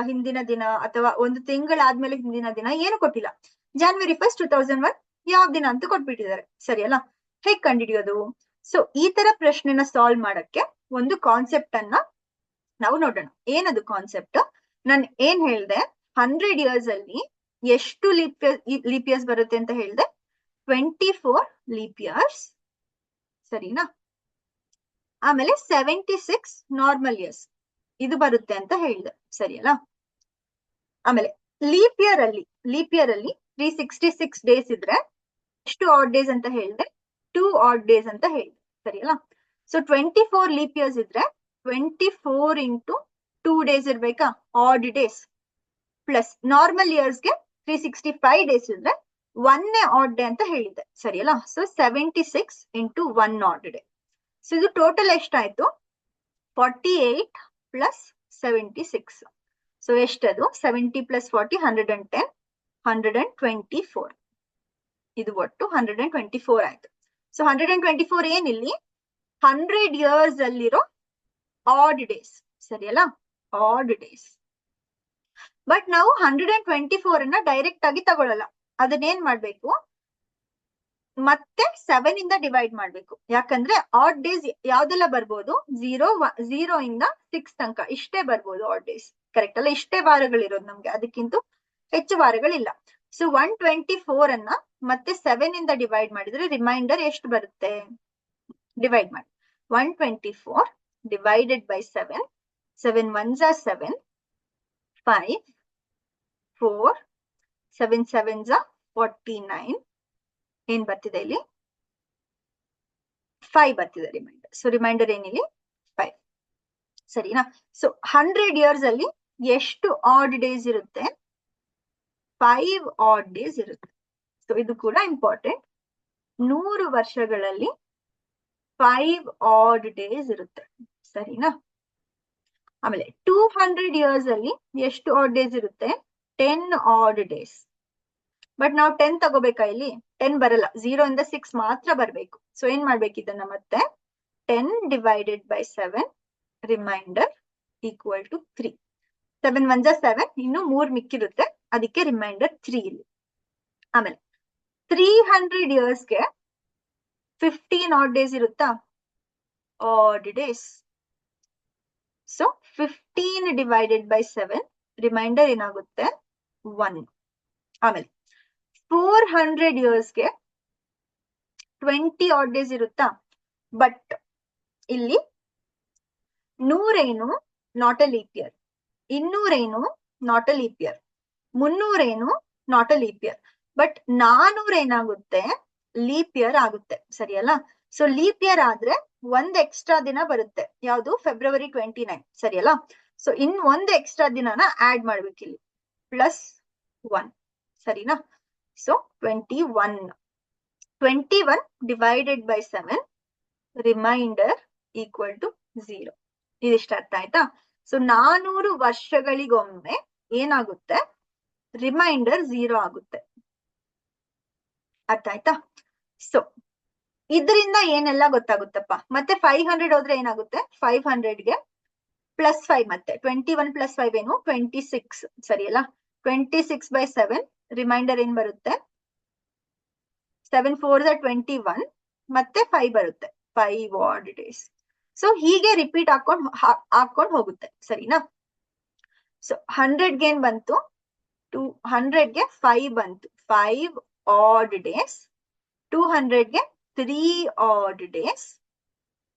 ಹಿಂದಿನ ದಿನ ಅಥವಾ ಒಂದು ತಿಂಗಳಾದ್ಮೇಲೆ ಹಿಂದಿನ ದಿನ ಏನು ಕೊಟ್ಟಿಲ್ಲ. January 1st 2001 ಯಾವ ದಿನ ಅಂತ ಕೊಟ್ಬಿಟ್ಟಿದ್ದಾರೆ. ಸರಿ ಅಲ್ಲ? ಹೇಗ್ ಕಂಡುಹಿಡಿಯೋದು? ಸೊ ಈ ತರ ಪ್ರಶ್ನೆನ ಸಾಲ್ವ್ ಮಾಡಕ್ಕೆ ಒಂದು ಕಾನ್ಸೆಪ್ಟ್ ಅನ್ನ ನಾವು ನೋಡೋಣ. ಏನದು ಕಾನ್ಸೆಪ್ಟ್? ನಾನು ಏನ್ ಹೇಳ್ದೆ? 100 years ಅಲ್ಲಿ ಎಷ್ಟು ಲೀಪ್ ಇಯರ್ಸ್ ಬರುತ್ತೆ ಅಂತ ಹೇಳ್ದೆ? 24 ಲೀಪ್ ಇಯರ್ಸ್. ಸರಿನಾ? ಆಮೇಲೆ 76 ನಾರ್ಮಲ್ ಇಯರ್ಸ್ ಇದು ಬರುತ್ತೆ ಅಂತ ಹೇಳ್ದೆ. ಸರಿಯಲ್ಲ? ಆಮೇಲೆ ಲೀಪ್ ಇಯರ್ ಅಲ್ಲಿ 366 ಡೇಸ್ ಇದ್ರೆ ಎಷ್ಟು ಆಡ್ ಡೇಸ್ ಅಂತ ಹೇಳ್ದೆ? 2 ಆಡ್ ಡೇಸ್ ಅಂತ ಹೇಳ್ದೆ. ಸರಿಯಲ್ಲ? ಸೊ 24 ಲೀಪ್ ಇಯರ್ಸ್ ಇದ್ರೆ 24 ಇಂಟು 2 ಡೇಸ್ ಇರ್ಬೇಕಾ? Odd days. ಪ್ಲಸ್ ನಾರ್ಮಲ್ ಇಯರ್ಸ್ಗೆ 365 ಡೇಸ್ ಇದ್ರೆ 1 ಆಡ್ ಡೇ ಅಂತ ಹೇಳಿದ್ದೆ. ಸರಿಯಲ್ಲ? So 76 into 1 odd day. So ಇದು ಟೋಟಲ್ ಎಷ್ಟಾಯ್ತು? 48 ಪ್ಲಸ್ 76. ಸೊ ಎಷ್ಟದು? 70 ಪ್ಲಸ್ 40 110, 124. ಇದು ಒಟ್ಟು 124 ಆಯ್ತು. ಸೊ 124 ಏನಿಲ್ಲಿ 100 years ಅಲ್ಲಿರೋ ಆಡ್ ಡೇಸ್. ಸರಿಯಲ್ಲ? Add days. ಬಟ್ ನಾವು 124 ಅನ್ನ ಡೈರೆಕ್ಟ್ ಆಗಿ ತಗೊಳ್ಳಲ್ಲ. ಅದನ್ನೇನ್ ಮಾಡ್ಬೇಕು? ಮತ್ತೆ 7 ಇಂದ ಡಿವೈಡ್ ಮಾಡ್ಬೇಕು. ಯಾಕಂದ್ರೆ ಆಡ್ ಡೇಸ್ ಯಾವ್ದೆಲ್ಲ ಬರ್ಬೋದು? 0 ಇಂದ 6 ತನಕ ಇಷ್ಟೇ ಬರ್ಬೋದು ಆಡ್ ಡೇಸ್. ಕರೆಕ್ಟ್ ಅಲ್ಲ? ಇಷ್ಟೇ ವಾರಗಳಿರೋದು ನಮ್ಗೆ, ಅದಕ್ಕಿಂತ ಹೆಚ್ಚು ವಾರಗಳಿಲ್ಲ. ಸೊ 124 ಅನ್ನ ಮತ್ತೆ 7 ಇಂದ ಡಿವೈಡ್ ಮಾಡಿದ್ರೆ ರಿಮೈಂಡರ್ ಎಷ್ಟು ಬರುತ್ತೆ? ಡಿವೈಡ್ ಮಾಡಿ. 124 divided by 7. 7 1s are 7, 5, 4, 7 7s are 49. ಏನ್ ಬರ್ತಿದೆ ಇಲ್ಲಿ? 5 ಬರ್ತಿದೆ ರಿಮೈಂಡರ್. So remainder ಏನಿಲ್ಲಿ 5. ಸರಿನಾ? ಸೊ 100 years ಅಲ್ಲಿ ಎಷ್ಟು ಆಡ್ ಡೇಸ್ ಇರುತ್ತೆ? 5 ಆಡ್ ಡೇಸ್ ಇರುತ್ತೆ. ಸೊ ಇದು ಕೂಡ ಇಂಪಾರ್ಟೆಂಟ್. 100 ವರ್ಷಗಳಲ್ಲಿ 5 ಆಡ್ ಡೇಸ್ ಇರುತ್ತೆ. ಸರಿನಾ? ಆಮೇಲೆ 200 years ಅಲ್ಲಿ ಎಷ್ಟು ಆಡ್ ಡೇಸ್ ಇರುತ್ತೆ? 10 ಆಡ್ ಡೇಸ್. ಬಟ್ ನಾವು 10 ತಗೋಬೇಕಾ ಇಲ್ಲಿ? 10 ಬರಲ್ಲ, 0 ಇಂದ 6 ಮಾತ್ರ ಬರ್ಬೇಕು. ಸೊ ಏನ್ ಮಾಡ್ಬೇಕು ಇದನ್ನ ಮತ್ತೆ? 10 divided by 7 remainder equal to 3. 7 1 7, ಇನ್ನು 3 ಮಿಕ್ಕಿರುತ್ತೆ, ಅದಕ್ಕೆ ರಿಮೈಂಡರ್ 3 ಇಲ್ಲಿ. ಆಮೇಲೆ 300 yearsಗೆ 15 ಆಡ್ ಡೇಸ್ ಇರುತ್ತಾ? Odd days. So 15 divided by 7 remainder ಏನಾಗುತ್ತೆ? 1. ಆಮೇಲೆ 400 yearsಗೆ 20 ಆಡ್ ಡೇಸ್ ಇರುತ್ತಾ? ಬಟ್ ಇಲ್ಲಿ 100 ಏನು ನಾಟ್ ಅ ಲೀಪ್ ಇಯರ್, 200 ಏನು ನಾಟ್ ಅ ಲೀಪ್ ಇಯರ್, 300 ಏನು not a leap year. But 400 ಏನಾಗುತ್ತೆ? ಲೀಪ್ ಇಯರ್ ಆಗುತ್ತೆ, ಸರಿಯಲ್ಲ? ಸೊ ಲೀಪ್ ಇಯರ್ ಆದ್ರೆ ಒಂದ್ ಎಕ್ಸ್ಟ್ರಾ ದಿನ ಬರುತ್ತೆ, ಯಾವುದು? February 29, ಸರಿಯಲ್ಲ? ಸೊ ಇನ್ ಒಂದ್ ಎಕ್ಸ್ಟ್ರಾ ದಿನನ ಆಡ್ ಮಾಡ್ಬೇಕು ಇಲ್ಲಿ, +1, ಸರಿನಾ? So 21 divided by 7 remainder equal to 0. ಇದಿಷ್ಟ ಅರ್ಥ ಆಯ್ತಾ? ಸೊ 400 ವರ್ಷಗಳಿಗೊಮ್ಮೆ ಏನಾಗುತ್ತೆ? ರಿಮೈಂಡರ್ 0 ಆಗುತ್ತೆ. ಅರ್ಥ ಆಯ್ತಾ? ಸೊ ಇದರಿಂದ ಏನೆಲ್ಲ ಗೊತ್ತಾಗುತ್ತಪ್ಪ? ಮತ್ತೆ 500 ಹೋದ್ರೆ ಏನಾಗುತ್ತೆ? 500ಗೆ +5, ಮತ್ತೆ 21 + 5 ಏನು? 26, ಸರಿಯಲ್ಲ? 26 by 7 ರಿಮೈಂಡರ್ ಏನ್ ಬರುತ್ತೆ? 7 4 21, ಮತ್ತೆ 5 ಬರುತ್ತೆ, 5 ಆಡ್ ಡೇಸ್. ಸೊ ಹೀಗೆ ರಿಪೀಟ್ ಹಾಕೊಂಡ್ ಹೋಗುತ್ತೆ, ಸರಿನಾ? ಸೊ 100ಗೆ ಏನ್ ಬಂತು? 200ಗೆ 5 ಬಂತು, 5 ಆಡ್ ಡೇಸ್. 200ಗೆ 3 ಆಡ್ ಡೇಸ್.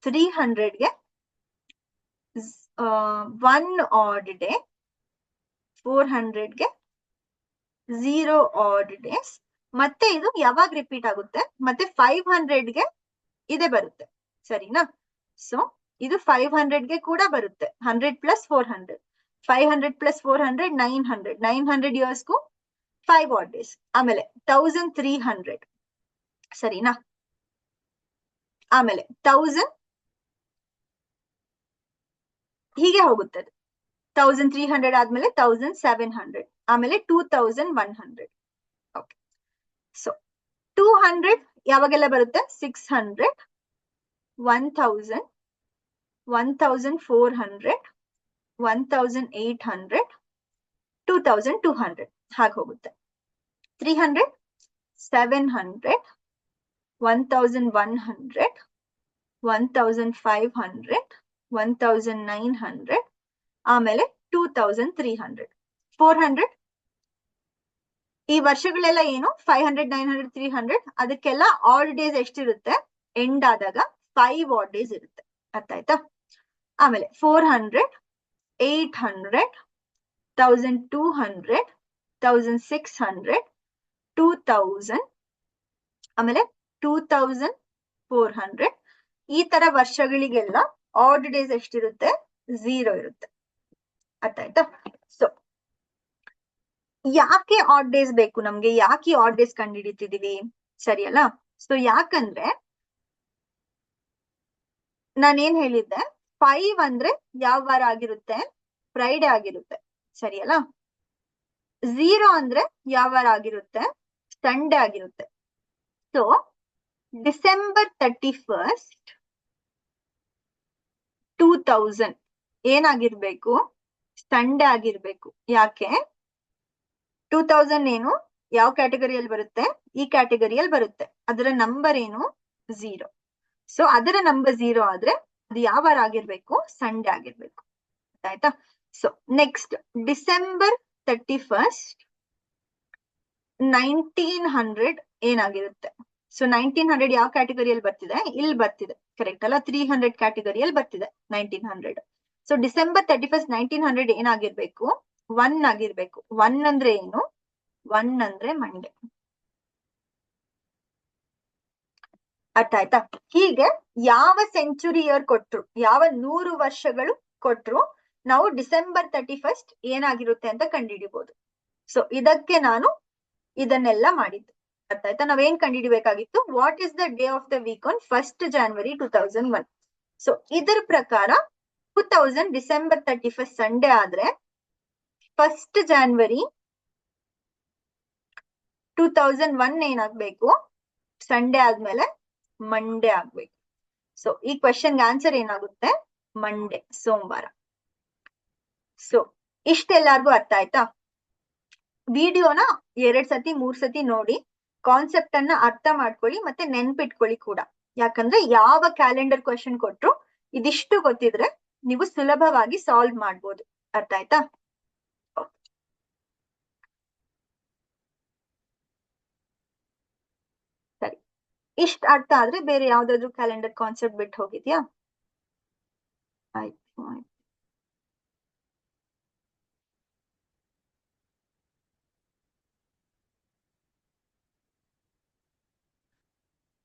300ಗೆ 1 ಆಡ್ ಡೇ. 400ಗೆ 0 ಆಡ್ ಡೇಸ್. ಮತ್ತೆ ಇದು ಯಾವಾಗ ರಿಪೀಟ್ ಆಗುತ್ತೆ? ಮತ್ತೆ 500ಗೆ ಇದೇ ಬರುತ್ತೆ, ಸರಿನಾ? ಸೊ ಇದು 500ಗೆ ಕೂಡ ಬರುತ್ತೆ, 100 + 400. 500 + 400 900. 900 yearsಗೂ 5 ಆಡ್ ಡೇಸ್. ಆಮೇಲೆ 1300, ಸರಿನಾ? ಆಮೇಲೆ 1000 ಹೀಗೆ ಹೋಗುತ್ತೆ. 1300 ಆದ್ಮೇಲೆ 1700, ಆಮೇಲೆ 2100. ಓಕೆ. ಸೊ 200 ಯಾವಾಗೆಲ್ಲ ಬರುತ್ತೆ? 600, 1000, 1400, 1800, 2200 ಹಾಗೆ ಹೋಗುತ್ತೆ. 300, 700, 1100, 1500, 1900, ಆಮೇಲೆ 2300. 400 ಈ ವರ್ಷಗಳೆಲ್ಲ ಏನು? 500, 900, 300. ಅದಕ್ಕೆಲ್ಲ ಆಡ್ ಡೇಸ್ ಎಷ್ಟಿರುತ್ತೆ? ಎಂಡ್ ಆದಾಗ 5 ಆಡ್ ಡೇಸ್ ಇರುತ್ತೆ. ಅರ್ಥ ಆಯ್ತಾ? ಆಮೇಲೆ 400, 800, 1200, 1600, 2000, ಆಮೇಲೆ 2400. ಈ ತರ ವರ್ಷಗಳಿಗೆಲ್ಲ ಆಡ್ ಡೇಸ್ ಎಷ್ಟಿರುತ್ತೆ? 0 ಇರುತ್ತೆ. ಅರ್ಥ ಆಯ್ತಾ? ಸೊ ಯಾಕೆ ಆಡ್ ಡೇಸ್ ಬೇಕು ನಮ್ಗೆ? ಯಾಕೆ ಆಡ್ ಡೇಸ್ ಕಂಡುಹಿಡಿತಿದೀವಿ, ಸರಿಯಲ್ಲ? ಸೊ ಯಾಕಂದ್ರೆ ನಾನೇನ್ ಹೇಳಿದ್ದೆ, 5 ಅಂದ್ರೆ ಯಾವ ವಾರ ಆಗಿರುತ್ತೆ? ಫ್ರೈಡೆ ಆಗಿರುತ್ತೆ, ಸರಿಯಲ್ಲ? 0 ಅಂದ್ರೆ ಯಾವ ವಾರ ಆಗಿರುತ್ತೆ? ಸಂಡೇ ಆಗಿರುತ್ತೆ. ಸೊ December 31st, 2000 ಏನಾಗಿರ್ಬೇಕು? ಸಂಡೇ ಆಗಿರ್ಬೇಕು. ಯಾಕೆ? 2000 ಏನು ಯಾವ ಕ್ಯಾಟಗರಿಯಲ್ಲಿ ಬರುತ್ತೆ? ಈ ಕ್ಯಾಟಗರಿಯಲ್ಲಿ ಬರುತ್ತೆ. ಅದರ ನಂಬರ್ ಏನು? 0. ಸೊ ಅದರ ನಂಬರ್ 0 ಆದ್ರೆ ಅದು ಯಾವ ವಾರ ಆಗಿರ್ಬೇಕು? ಸಂಡೇ ಆಗಿರ್ಬೇಕು. ಆಯ್ತಾ? ಸೊ ನೆಕ್ಸ್ಟ್ December 31st, 1900 ಏನಾಗಿರುತ್ತೆ? ಸೊ 1900 ಯಾವ ಕ್ಯಾಟಗರಿಯಲ್ಲಿ ಬರ್ತಿದೆ? ಇಲ್ಲಿ ಬರ್ತಿದೆ, ಕರೆಕ್ಟ್ ಅಲ್ಲ? 300 ಕ್ಯಾಟಗರಿಯಲ್ಲಿ ಬರ್ತಿದೆ 1900. ಸೊ December 31st, 1900 ಏನಾಗಿರ್ಬೇಕು? 1 ಆಗಿರ್ಬೇಕು. 1 ಅಂದ್ರೆ ಏನು? 1 ಅಂದ್ರೆ ಮಂಡೇ. ಅರ್ಥ ಆಯ್ತಾ? ಹೀಗೆ ಯಾವ ಸೆಂಚುರಿ ಇಯರ್ ಕೊಟ್ರು, ಯಾವ 100 ವರ್ಷಗಳು ಕೊಟ್ರು, ನಾವು December 31st ಏನಾಗಿರುತ್ತೆ ಅಂತ ಕಂಡುಹಿಡಿಬಹುದು. ಸೊ ಇದಕ್ಕೆ ನಾನು ಇದನ್ನೆಲ್ಲ ಮಾಡಿದ್ದು. ಅರ್ಥ ಆಯ್ತಾ? ನಾವೇನ್ ಕಂಡುಹಿಡಿಬೇಕಾಗಿತ್ತು? What is the day of the week on 1st January 2001. So ಇದರ ಪ್ರಕಾರ 2000 ಡಿಸೆಂಬರ್ 31 ಸಂಡೇ ಆದ್ರೆ 1 January 2001 ಏನಾಗ್ಬೇಕು? ಸಂಡೇ ಆದ್ಮೇಲೆ ಮಂಡೇ ಆಗ್ಬೇಕು. ಸೊ ಈ ಕ್ವೆಶನ್ ಆನ್ಸರ್ ಏನಾಗುತ್ತೆ? ಮಂಡೇ, ಸೋಮವಾರ. ಸೊ ಇಷ್ಟೆಲ್ಲಾರ್ಗು ಅರ್ಥ ಆಯ್ತಾ? ವಿಡಿಯೋನ 2 ಸತಿ 3 ಸತಿ ನೋಡಿ ಕಾನ್ಸೆಪ್ಟ್ ಅನ್ನ ಅರ್ಥ ಮಾಡ್ಕೊಳ್ಳಿ, ಮತ್ತೆ ನೆನ್ಪಿಟ್ಕೊಳ್ಳಿ ಕೂಡ. ಯಾಕಂದ್ರೆ ಯಾವ ಕ್ಯಾಲೆಂಡರ್ ಕ್ವೆಶನ್ ಕೊಟ್ರು ಇದಿಷ್ಟು ಗೊತ್ತಿದ್ರೆ ನೀವು ಸುಲಭವಾಗಿ ಸಾಲ್ವ್ ಮಾಡ್ಬೋದು. ಅರ್ಥ ಆಯ್ತಾ? ಸರಿ, ಇಷ್ಟ ಅರ್ಥ ಆದ್ರೆ ಬೇರೆ ಯಾವ್ದಾದ್ರು ಕ್ಯಾಲೆಂಡರ್ ಕಾನ್ಸೆಪ್ಟ್ ಬಿಟ್ಟು ಹೋಗಿದ್ಯಾ? ಆಯ್ತು.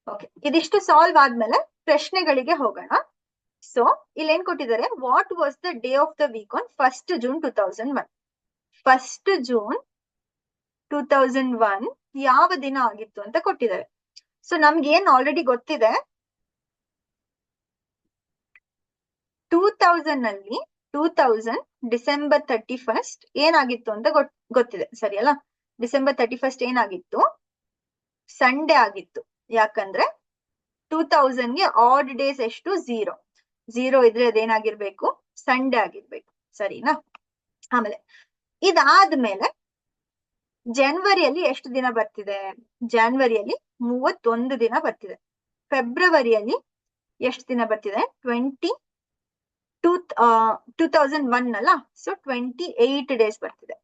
ಓಕೆ, ಇದಿಷ್ಟು ಸಾಲ್ವ್ ಆದ್ಮೇಲೆ ಪ್ರಶ್ನೆಗಳಿಗೆ ಹೋಗೋಣ. ಸೊ ಇಲ್ಲಿ ಏನ್ ಕೊಟ್ಟಿದ್ದಾರೆ? What was the day of the week on 1 June 2001? 1 June 2001 ಯಾವ ದಿನ ಆಗಿತ್ತು ಅಂತ ಕೊಟ್ಟಿದ್ದಾರೆ. ಸೊ ನಮ್ಗೆ ಏನ್ ಆಲ್ರೆಡಿ ಗೊತ್ತಿದೆ, 2000 ಡಿಸೆಂಬರ್ 31 ಏನಾಗಿತ್ತು ಅಂತ ಗೊತ್ತಿದೆ, ಸರಿ ಅಲ್ಲ? ಡಿಸೆಂಬರ್ 31 ಏನಾಗಿತ್ತು? ಸಂಡೇ ಆಗಿತ್ತು. ಯಾಕಂದ್ರೆ 2000 ಗೆ ಆಡ್ ಡೇಸ್ ಎಷ್ಟು? 0 ಇದ್ರೆ ಅದೇನಾಗಿರ್ಬೇಕು? ಸಂಡೇ ಆಗಿರ್ಬೇಕು, ಸರಿನಾ? ಆಮೇಲೆ ಇದಾದ್ಮೇಲೆ ಜನವರಿಯಲ್ಲಿ ಎಷ್ಟು ದಿನ ಬರ್ತಿದೆ? ಜನವರಿಯಲ್ಲಿ 31 ದಿನ ಬರ್ತಿದೆ. ಫೆಬ್ರವರಿಯಲ್ಲಿ ಎಷ್ಟು ದಿನ ಬರ್ತಿದೆ? 2001 ಅಲ್ಲ, ಸೊ 28 ಡೇಸ್ ಬರ್ತಿದೆ.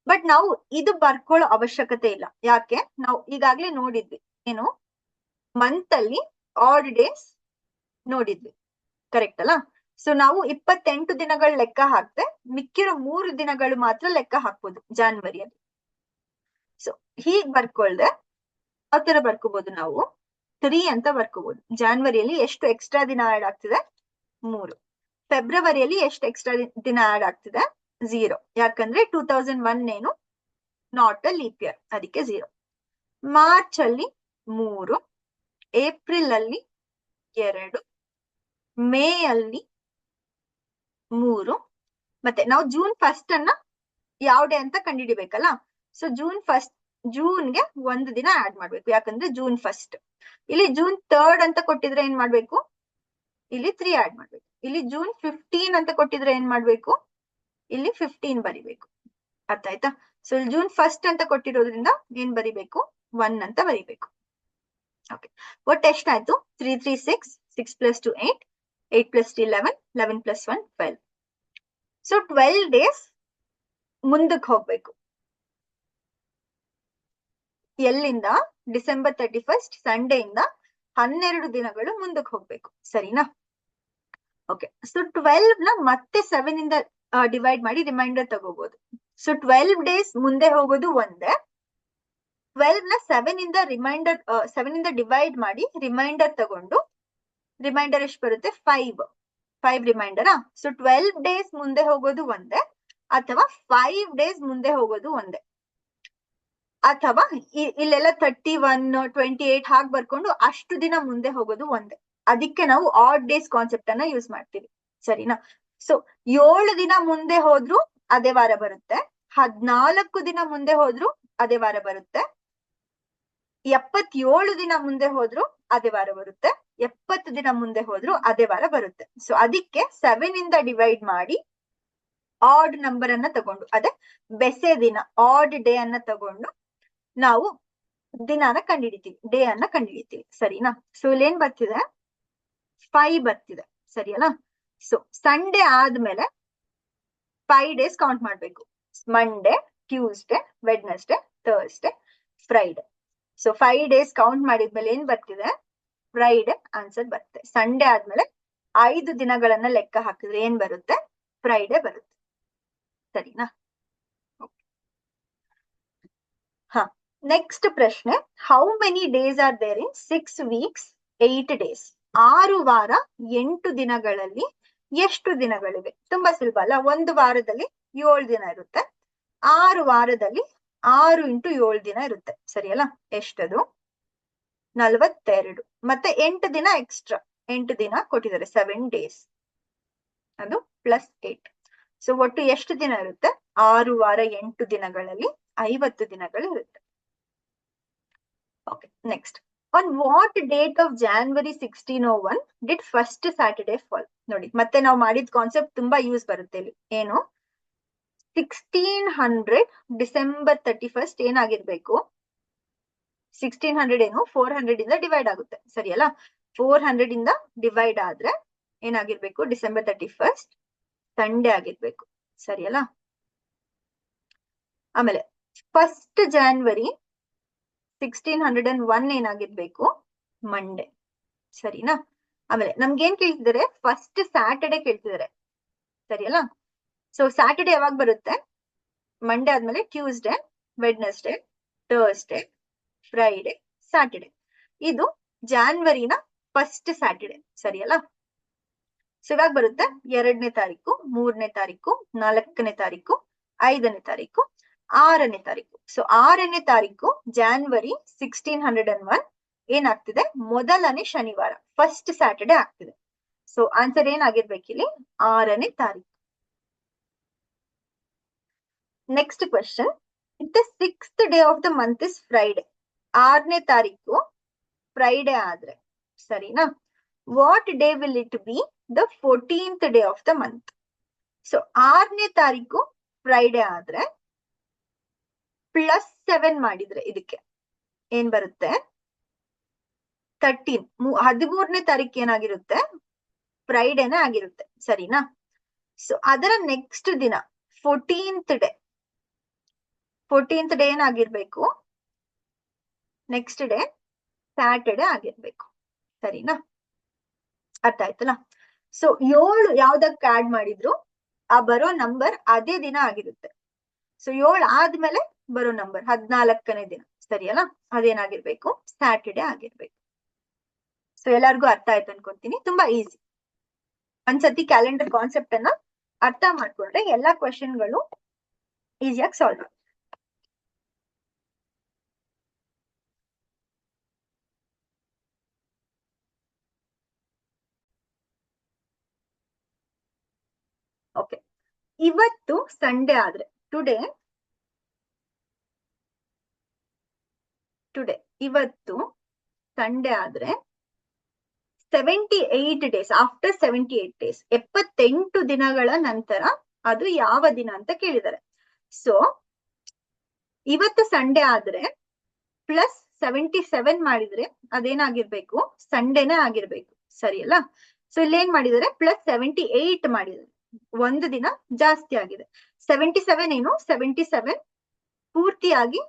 ಬಟ್ ನಾವು ಇದು ಬರ್ಕೊಳ್ಳೋ ಅವಶ್ಯಕತೆ ಇಲ್ಲ. ಯಾಕೆ? ನಾವು ಈಗಾಗ್ಲೇ ನೋಡಿದ್ವಿ, ಏನು ಮಂತ್ ಅಲ್ಲಿ ಆಡ್ ಡೇಸ್ ನೋಡಿದ್ವಿ, ಕರೆಕ್ಟ್ ಅಲ್ಲ? ಸೊ ನಾವು 28 ದಿನಗಳು ಲೆಕ್ಕ ಹಾಕ್ತೆ, ಮಿಕ್ಕಿರೋ 3 ದಿನಗಳು ಮಾತ್ರ ಲೆಕ್ಕ ಹಾಕ್ಬೋದು ಜಾನ್ವರಿಯಲ್ಲಿ. ಸೊ ಹೀಗ್ ಬರ್ಕೊಳ್ದೆ ಯಾವ ತರ ಬರ್ಕೋಬಹುದು? ನಾವು 3 ಅಂತ ಬರ್ಕೋಬಹುದು. ಜಾನ್ವರಿಯಲ್ಲಿ ಎಷ್ಟು ಎಕ್ಸ್ಟ್ರಾ ದಿನ ಆಡ್ ಆಗ್ತಿದೆ? 3. ಫೆಬ್ರವರಿಯಲ್ಲಿ ಎಷ್ಟು ಎಕ್ಸ್ಟ್ರಾ ದಿನ ಆಡ್ ಆಗ್ತಿದೆ? 0. ಯಾಕಂದ್ರೆ 2001 ಏನು ನಾಟ್ ಅ ಲೀಪ್ ಇಯರ್, ಅದಕ್ಕೆ 0. ಮಾರ್ಚ್ ಅಲ್ಲಿ 3, ಏಪ್ರಿಲ್ ಅಲ್ಲಿ 2, ಮೇ ಅಲ್ಲಿ 3, ಮತ್ತೆ ನಾವು ಜೂನ್ 1 ಅನ್ನ ಯಾವ ಡೇ ಅಂತ ಕಂಡುಹಿಡಿಬೇಕಲ್ಲ. ಸೊ ಜೂನ್ಗೆ 1 ದಿನ ಆಡ್ ಮಾಡ್ಬೇಕು, ಯಾಕಂದ್ರೆ ಜೂನ್ 1. ಇಲ್ಲಿ ಜೂನ್ 3 ಅಂತ ಕೊಟ್ಟಿದ್ರೆ ಏನ್ ಮಾಡ್ಬೇಕು? ಇಲ್ಲಿ 3 ಆಡ್ ಮಾಡ್ಬೇಕು. ಇಲ್ಲಿ ಜೂನ್ 15 ಅಂತ ಕೊಟ್ಟಿದ್ರೆ ಏನ್ ಮಾಡ್ಬೇಕು? ಇಲ್ಲಿ 15 ಬರಿಬೇಕು. ಅರ್ಥ ಆಯ್ತಾ? ಸೊ ಇಲ್ಲಿ ಜೂನ್ 1 ಅಂತ ಕೊಟ್ಟಿರೋದ್ರಿಂದ ಏನ್ ಬರಿಬೇಕು? 1 ಅಂತ ಬರಿಬೇಕು. ಓಕೆ, ಒಟ್ಟು ಎಷ್ಟಾಯ್ತು? 3 3 6, 6 + 2 8, 8 + 3 11, 11 + 1 12. ಸೊ 12 ಡೇಸ್ ಮುಂದಕ್ಕೆ ಹೋಗ್ಬೇಕು. ಎಲ್ಲಿಂದ? ಡಿಸೆಂಬರ್ 31 ಸಂಡೇ ಇಂದ 12 ದಿನಗಳು ಮುಂದಕ್ಕೆ ಹೋಗ್ಬೇಕು, ಸರಿನಾ? ಓಕೆ, ಸೊ 12 ನ ಮತ್ತೆ 7 ಇಂದ ಡಿವೈಡ್ ಮಾಡಿ ರಿಮೈಂಡರ್ ತಗೋಬಹುದು. ಸೊ 12 ಡೇಸ್ ಮುಂದೆ ಹೋಗೋದು ಒಂದೇ. 12 ನ 7 ಇಂದ 7 ಇಂದ ಡಿವೈಡ್ ಮಾಡಿ ರಿಮೈಂಡರ್ ತಗೊಂಡು, ರಿಮೈಂಡರ್ ಎಷ್ಟು ಬರುತ್ತೆ? 5 ರಿಮೈಂಡರಾ? ಸೊ 12 ಡೇಸ್ ಮುಂದೆ ಹೋಗೋದು ಒಂದೇ, ಅಥವಾ 5 ಡೇಸ್ ಮುಂದೆ ಹೋಗೋದು ಒಂದೇ, ಅಥವಾ ಇಲ್ಲೆಲ್ಲ 31, 28 ಹಾಗೆ ಬರ್ಕೊಂಡು ಅಷ್ಟು ದಿನ ಮುಂದೆ ಹೋಗೋದು ಒಂದೇ. ಅದಕ್ಕೆ ನಾವು ಆಡ್ ಡೇಸ್ ಕಾನ್ಸೆಪ್ಟ್ ಅನ್ನ ಯೂಸ್ ಮಾಡ್ತೀವಿ, ಸರಿನಾ? ಸೊ 7 ದಿನ ಮುಂದೆ ಹೋದ್ರು ಅದೇ ವಾರ ಬರುತ್ತೆ, 14 ದಿನ ಮುಂದೆ ಹೋದ್ರು ಅದೇ ವಾರ ಬರುತ್ತೆ, 77 ದಿನ ಮುಂದೆ ಹೋದ್ರು ಅದೇ ವಾರ ಬರುತ್ತೆ, 70 ದಿನ ಮುಂದೆ ಹೋದ್ರು ಅದೇ ವಾರ ಬರುತ್ತೆ. ಸೊ ಅದಕ್ಕೆ 7 ಇಂದ ಡಿವೈಡ್ ಮಾಡಿ ಆಡ್ ನಂಬರ್ ಅನ್ನ ತಗೊಂಡು, ಅದೇ ಬೆಸೆ ದಿನ, ಆಡ್ ಡೇ ಅನ್ನ ತಗೊಂಡು ನಾವು ದಿನಾನ ಕಂಡುಹಿಡಿತೀವಿ, ಡೇ ಅನ್ನ ಕಂಡುಹಿಡಿತೀವಿ, ಸರಿನಾ? ಸೊ ಇಲ್ಲಿ ಏನ್ ಬರ್ತಿದೆ? 5 ಬರ್ತಿದೆ, ಸರಿ ಅಲ್ಲ? ಸೊ ಸಂಡೇ ಆದ್ಮೇಲೆ 5 ಡೇಸ್ ಕೌಂಟ್ ಮಾಡ್ಬೇಕು. Monday, Tuesday, Wednesday, Thursday, Friday. So 5 days count ಮಾಡಿದ್ಮೇಲೆ ಏನ್ ಬರ್ತಿದೆ? ಫ್ರೈಡೆ ಆನ್ಸರ್ ಬರುತ್ತೆ. ಸಂಡೇ ಆದ್ಮೇಲೆ 5 ದಿನಗಳನ್ನ ಲೆಕ್ಕ ಹಾಕಿದ್ರೆ ಏನ್ ಬರುತ್ತೆ? ಫ್ರೈಡೆ ಬರುತ್ತೆ, ಸರಿನಾ? ಹ, ನೆಕ್ಸ್ಟ್ ಪ್ರಶ್ನೆ. How many days are there in 6 weeks 8 days? 6 ವಾರ 8 ದಿನಗಳಲ್ಲಿ ಎಷ್ಟು ದಿನಗಳಿವೆ? ತುಂಬಾ ಸುಲಭ ಅಲ್ಲ? ಒಂದು ವಾರದಲ್ಲಿ 7 ದಿನ ಇರುತ್ತೆ, 6 ವಾರದಲ್ಲಿ 6 × 7 ದಿನ ಇರುತ್ತೆ, ಸರಿಯಲ್ಲ? ಎಷ್ಟದು? 42. ಮತ್ತೆ 8 ದಿನ ಎಕ್ಸ್ಟ್ರಾ, 8 ದಿನ ಕೊಟ್ಟಿದ್ದಾರೆ, 7 days. ಅದು +8. ಸೊ ಒಟ್ಟು ಎಷ್ಟು ದಿನ ಇರುತ್ತೆ? 6 ವಾರ 8 ದಿನಗಳಲ್ಲಿ 50 ದಿನಗಳು ಇರುತ್ತೆ. Okay, next. On what date of January 1601 did first Saturday fall? ನೋಡಿ, ಮತ್ತೆ ನಾವು ಮಾಡಿದ ಕಾನ್ಸೆಪ್ಟ್ ತುಂಬಾ ಯೂಸ್ ಬರುತ್ತೆ ಇಲ್ಲಿ. ಏನು? 1600 ಡಿಸೆಂಬರ್ 31 ಏನಾಗಿರ್ಬೇಕು? 1600 ಏನು 400 ಇಂದ ಡಿವೈಡ್ ಆಗುತ್ತೆ, ಸರಿಯಲ್ಲ? 400 ಇಂದ ಡಿವೈಡ್ ಆದ್ರೆ ಏನಾಗಿರ್ಬೇಕು? ಡಿಸೆಂಬರ್ 31 ಸಂಡೇ ಆಗಿರ್ಬೇಕು, ಸರಿಯಲ್ಲ? ಆಮೇಲೆ 1st January 1601 ಏನಾಗಿರ್ಬೇಕು? ಮಂಡೇ, ಸರಿನಾ? ಆಮೇಲೆ ನಮ್ಗೇನ್ ಕೇಳ್ತಿದ್ದಾರೆ? ಫಸ್ಟ್ ಸ್ಯಾಟರ್ಡೆ ಕೇಳ್ತಿದ್ದಾರೆ, ಸರಿಯಲ್ಲ? ಸೊ ಸ್ಯಾಟರ್ಡೆ ಯಾವಾಗ ಬರುತ್ತೆ? ಮಂಡೇ ಆದ್ಮೇಲೆ Tuesday, Wednesday, Thursday, Friday, Saturday. ಇದು ಜಾನ್ವರಿನ ಫಸ್ಟ್ ಸ್ಯಾಟರ್ಡೆ, ಸರಿಯಲ್ಲ? ಸೊ ಇವಾಗ ಬರುತ್ತೆ 2ನೇ ತಾರೀಕು, 3ನೇ ತಾರೀಕು, 4ನೇ ತಾರೀಕು, 5ನೇ ತಾರೀಕು, 6ನೇ ತಾರೀಕು. ಸೊ 6ನೇ ತಾರೀಕು January 1601 ಏನಾಗ್ತಿದೆ? ಮೊದಲನೇ ಶನಿವಾರ, ಫಸ್ಟ್ ಸ್ಯಾಟರ್ಡೆ ಆಗ್ತಿದೆ. ಸೊ ಆನ್ಸರ್ ಏನಾಗಿರ್ಬೇಕಿಲ್ಲಿ? 6ನೇ ತಾರೀಕು. Next question. The 6th day of the month is Friday. 6ನೇ ತಾರೀಕು ಫ್ರೈಡೆ ಆದ್ರೆ, ಸರಿನಾ? What day will it be the 14th day of the month? So 6ನೇ ತಾರೀಕು ಫ್ರೈಡೆ ಆದ್ರೆ +7 ಮಾಡಿದ್ರೆ ಇದಕ್ಕೆ ಏನ್ ಬರುತ್ತೆ? 13. 13ನೇ ತಾರೀಕು ಏನಾಗಿರುತ್ತೆ? ಫ್ರೈಡೆನೇ ಆಗಿರುತ್ತೆ, ಸರಿನಾ? ಸೊ ಅದರ ನೆಕ್ಸ್ಟ್ ದಿನ 14th ಡೇ, 14th ಡೇ ಏನಾಗಿರ್ಬೇಕು? ನೆಕ್ಸ್ಟ್ ಡೇ ಸ್ಯಾಟರ್ಡೆ ಆಗಿರ್ಬೇಕು, ಸರಿನಾ? ಅರ್ಥ ಆಯ್ತಲ್ಲ? ಸೊ 7 ಯಾವ್ದಕ್ಕೆ ಆಡ್ ಮಾಡಿದ್ರು ಆ ಬರೋ ನಂಬರ್ ಅದೇ ದಿನ ಆಗಿರುತ್ತೆ. ಸೊ 7 ಆದ್ಮೇಲೆ ಬರೋ ನಂಬರ್ 14ನೇ ದಿನ, ಸರಿಯಲ್ಲ? ಅದೇನಾಗಿರ್ಬೇಕು? ಸ್ಯಾಟರ್ಡೆ ಆಗಿರ್ಬೇಕು. ಸೊ ಎಲ್ಲರಿಗೂ ಅರ್ಥ ಆಯ್ತು ಅನ್ಕೊಂತೀನಿ. ತುಂಬಾ ಈಸಿ. ಒಂದ್ಸತಿ ಕ್ಯಾಲೆಂಡರ್ ಕಾನ್ಸೆಪ್ಟ್ ಅನ್ನ ಅರ್ಥ ಮಾಡ್ಕೊಂಡ್ರೆ ಎಲ್ಲಾ ಕ್ವೆಶನ್ಗಳು ಈಸಿಯಾಗಿ ಸಾಲ್ವ್ ಆಗುತ್ತೆ. ಓಕೆ, ಇವತ್ತು ಸಂಡೇ ಆದ್ರೆ ಟುಡೇ ಇವತ್ತು ಸಂಡೇ ಆದ್ರೆ 78 ಡೇಸ್ ಆಫ್ಟರ್ 78 ಡೇಸ್, 78 ದಿನಗಳ ನಂತರ ಅದು ಯಾವ ದಿನ ಅಂತ ಕೇಳಿದ್ದಾರೆ. ಸೊ ಇವತ್ತು ಸಂಡೇ ಆದ್ರೆ +77 ಮಾಡಿದ್ರೆ ಅದೇನಾಗಿರ್ಬೇಕು? ಸಂಡೇನೇ ಆಗಿರ್ಬೇಕು, ಸರಿಯಲ್ಲ? ಸೊ ಇಲ್ಲಿ ಏನ್ ಮಾಡಿದ್ದಾರೆ? +78 ಮಾಡಿದ್ದಾರೆ, ಒಂದು ದಿನ ಜಾಸ್ತಿ ಆಗಿದೆ. 77 ಏನು? 77 ಪೂರ್ತಿಯಾಗಿ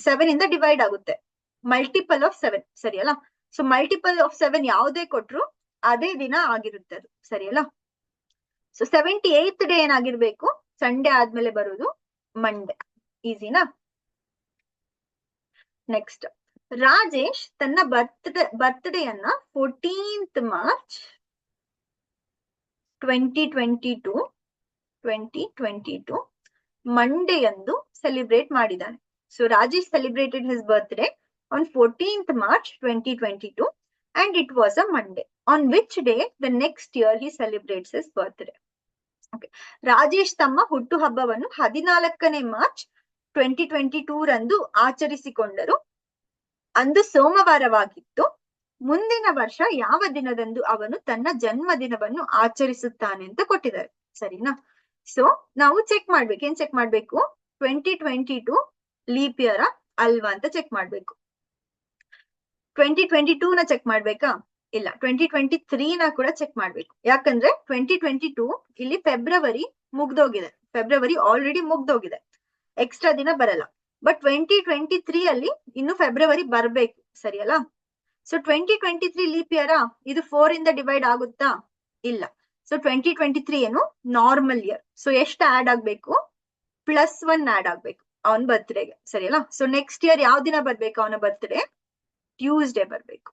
7 ಇಂದ ಡಿವೈಡ್ ಆಗುತ್ತೆ, ಮಲ್ಟಿಪಲ್ ಆಫ್ 7, ಸರಿಯಲ್ಲ? ಸೊ ಮಲ್ಟಿಪಲ್ ಆಫ್ 7 ಯಾವುದೇ ಕೊಟ್ರು ಅದೇ ದಿನ ಆಗಿರುತ್ತೆ ಅದು, ಸರಿಯಲ್ಲ? ಸೊ 78th ಡೇ ಏನಾಗಿರ್ಬೇಕು? ಸಂಡೇ ಆದ್ಮೇಲೆ ಬರೋದು ಮಂಡೇ. ಈಸಿನಾ? ನೆಕ್ಸ್ಟ್. ರಾಜೇಶ್ ತನ್ನ ಬರ್ತ್ಡೇಯನ್ನ 14th ಮಾರ್ಚ್ 2022 ಮಂಡೆಯಂದು ಸೆಲೆಬ್ರೇಟ್ ಮಾಡಿದ್ದಾನೆ. So Rajesh celebrated his birthday on 14th March 2022 and it was a Monday. On which day the next year he celebrates his birthday? Okay. Rajesh ತಮ್ಮ ಹುಟ್ಟುಹಬ್ಬವನ್ನು 14ನೇ March 2022 ರಂದು ಆಚರಿಸಿಕೊಂಡರು. ಅಂದು ಸೋಮವಾರವಾಗಿತ್ತು. ಮುಂದಿನ ವರ್ಷ ಯಾವ ದಿನದಂದು ಅವನು ತನ್ನ ಜನ್ಮದಿನವನ್ನು ಆಚರಿಸುತ್ತಾನೆ ಅಂತ ಕೊಟ್ಟಿದ್ದಾರೆ, ಸರಿನಾ? ಸೊ ನಾವು ಚೆಕ್ ಮಾಡ್ಬೇಕು. ಏನ್ ಚೆಕ್ ಮಾಡ್ಬೇಕು? 2022 ಲೀಪ್ ಇಯರ್ ಅಲ್ವಾ ಅಂತ ಚೆಕ್ ಮಾಡ್ಬೇಕು. 2022 ನ ಚೆಕ್ ಮಾಡ್ಬೇಕಾ? ಇಲ್ಲ, 2023 ನ ಕೂಡ ಚೆಕ್ ಮಾಡ್ಬೇಕು. ಯಾಕಂದ್ರೆ 2022 ಇಲ್ಲಿ ಫೆಬ್ರವರಿ ಮುಗ್ದೋಗಿದೆ, ಫೆಬ್ರವರಿ ಆಲ್ರೆಡಿ ಮುಗ್ದೋಗಿದೆ, ಎಕ್ಸ್ಟ್ರಾ ದಿನ ಬರಲ್ಲ. ಬಟ್ 2023 ಅಲ್ಲಿ ಇನ್ನು ಫೆಬ್ರವರಿ ಬರ್ಬೇಕು, ಸರಿಯಲ್ಲ? ಸೊ 2023 ಲೀಪ್ ಇಯರ್ ಇದು 4 ಇಂದ ಡಿವೈಡ್ ಆಗುತ್ತಾ? ಇಲ್ಲ. ಸೊ 2023 ಏನು? Normal year. ಸೊ ಎಷ್ಟು ಆಡ್ ಆಗ್ಬೇಕು? +1 ಆಡ್ ಆಗ್ಬೇಕು ಅವನ ಬರ್ತ್ಡೇಗೆ, ಸರಿಯಲ್ಲ? ಸೊ ನೆಕ್ಸ್ಟ್ ಇಯರ್ ಯಾವ ದಿನ ಬರ್ಬೇಕು ಅವನ ಬರ್ತ್ಡೇ? ಟ್ಯೂಸ್ಡೇ ಬರ್ಬೇಕು,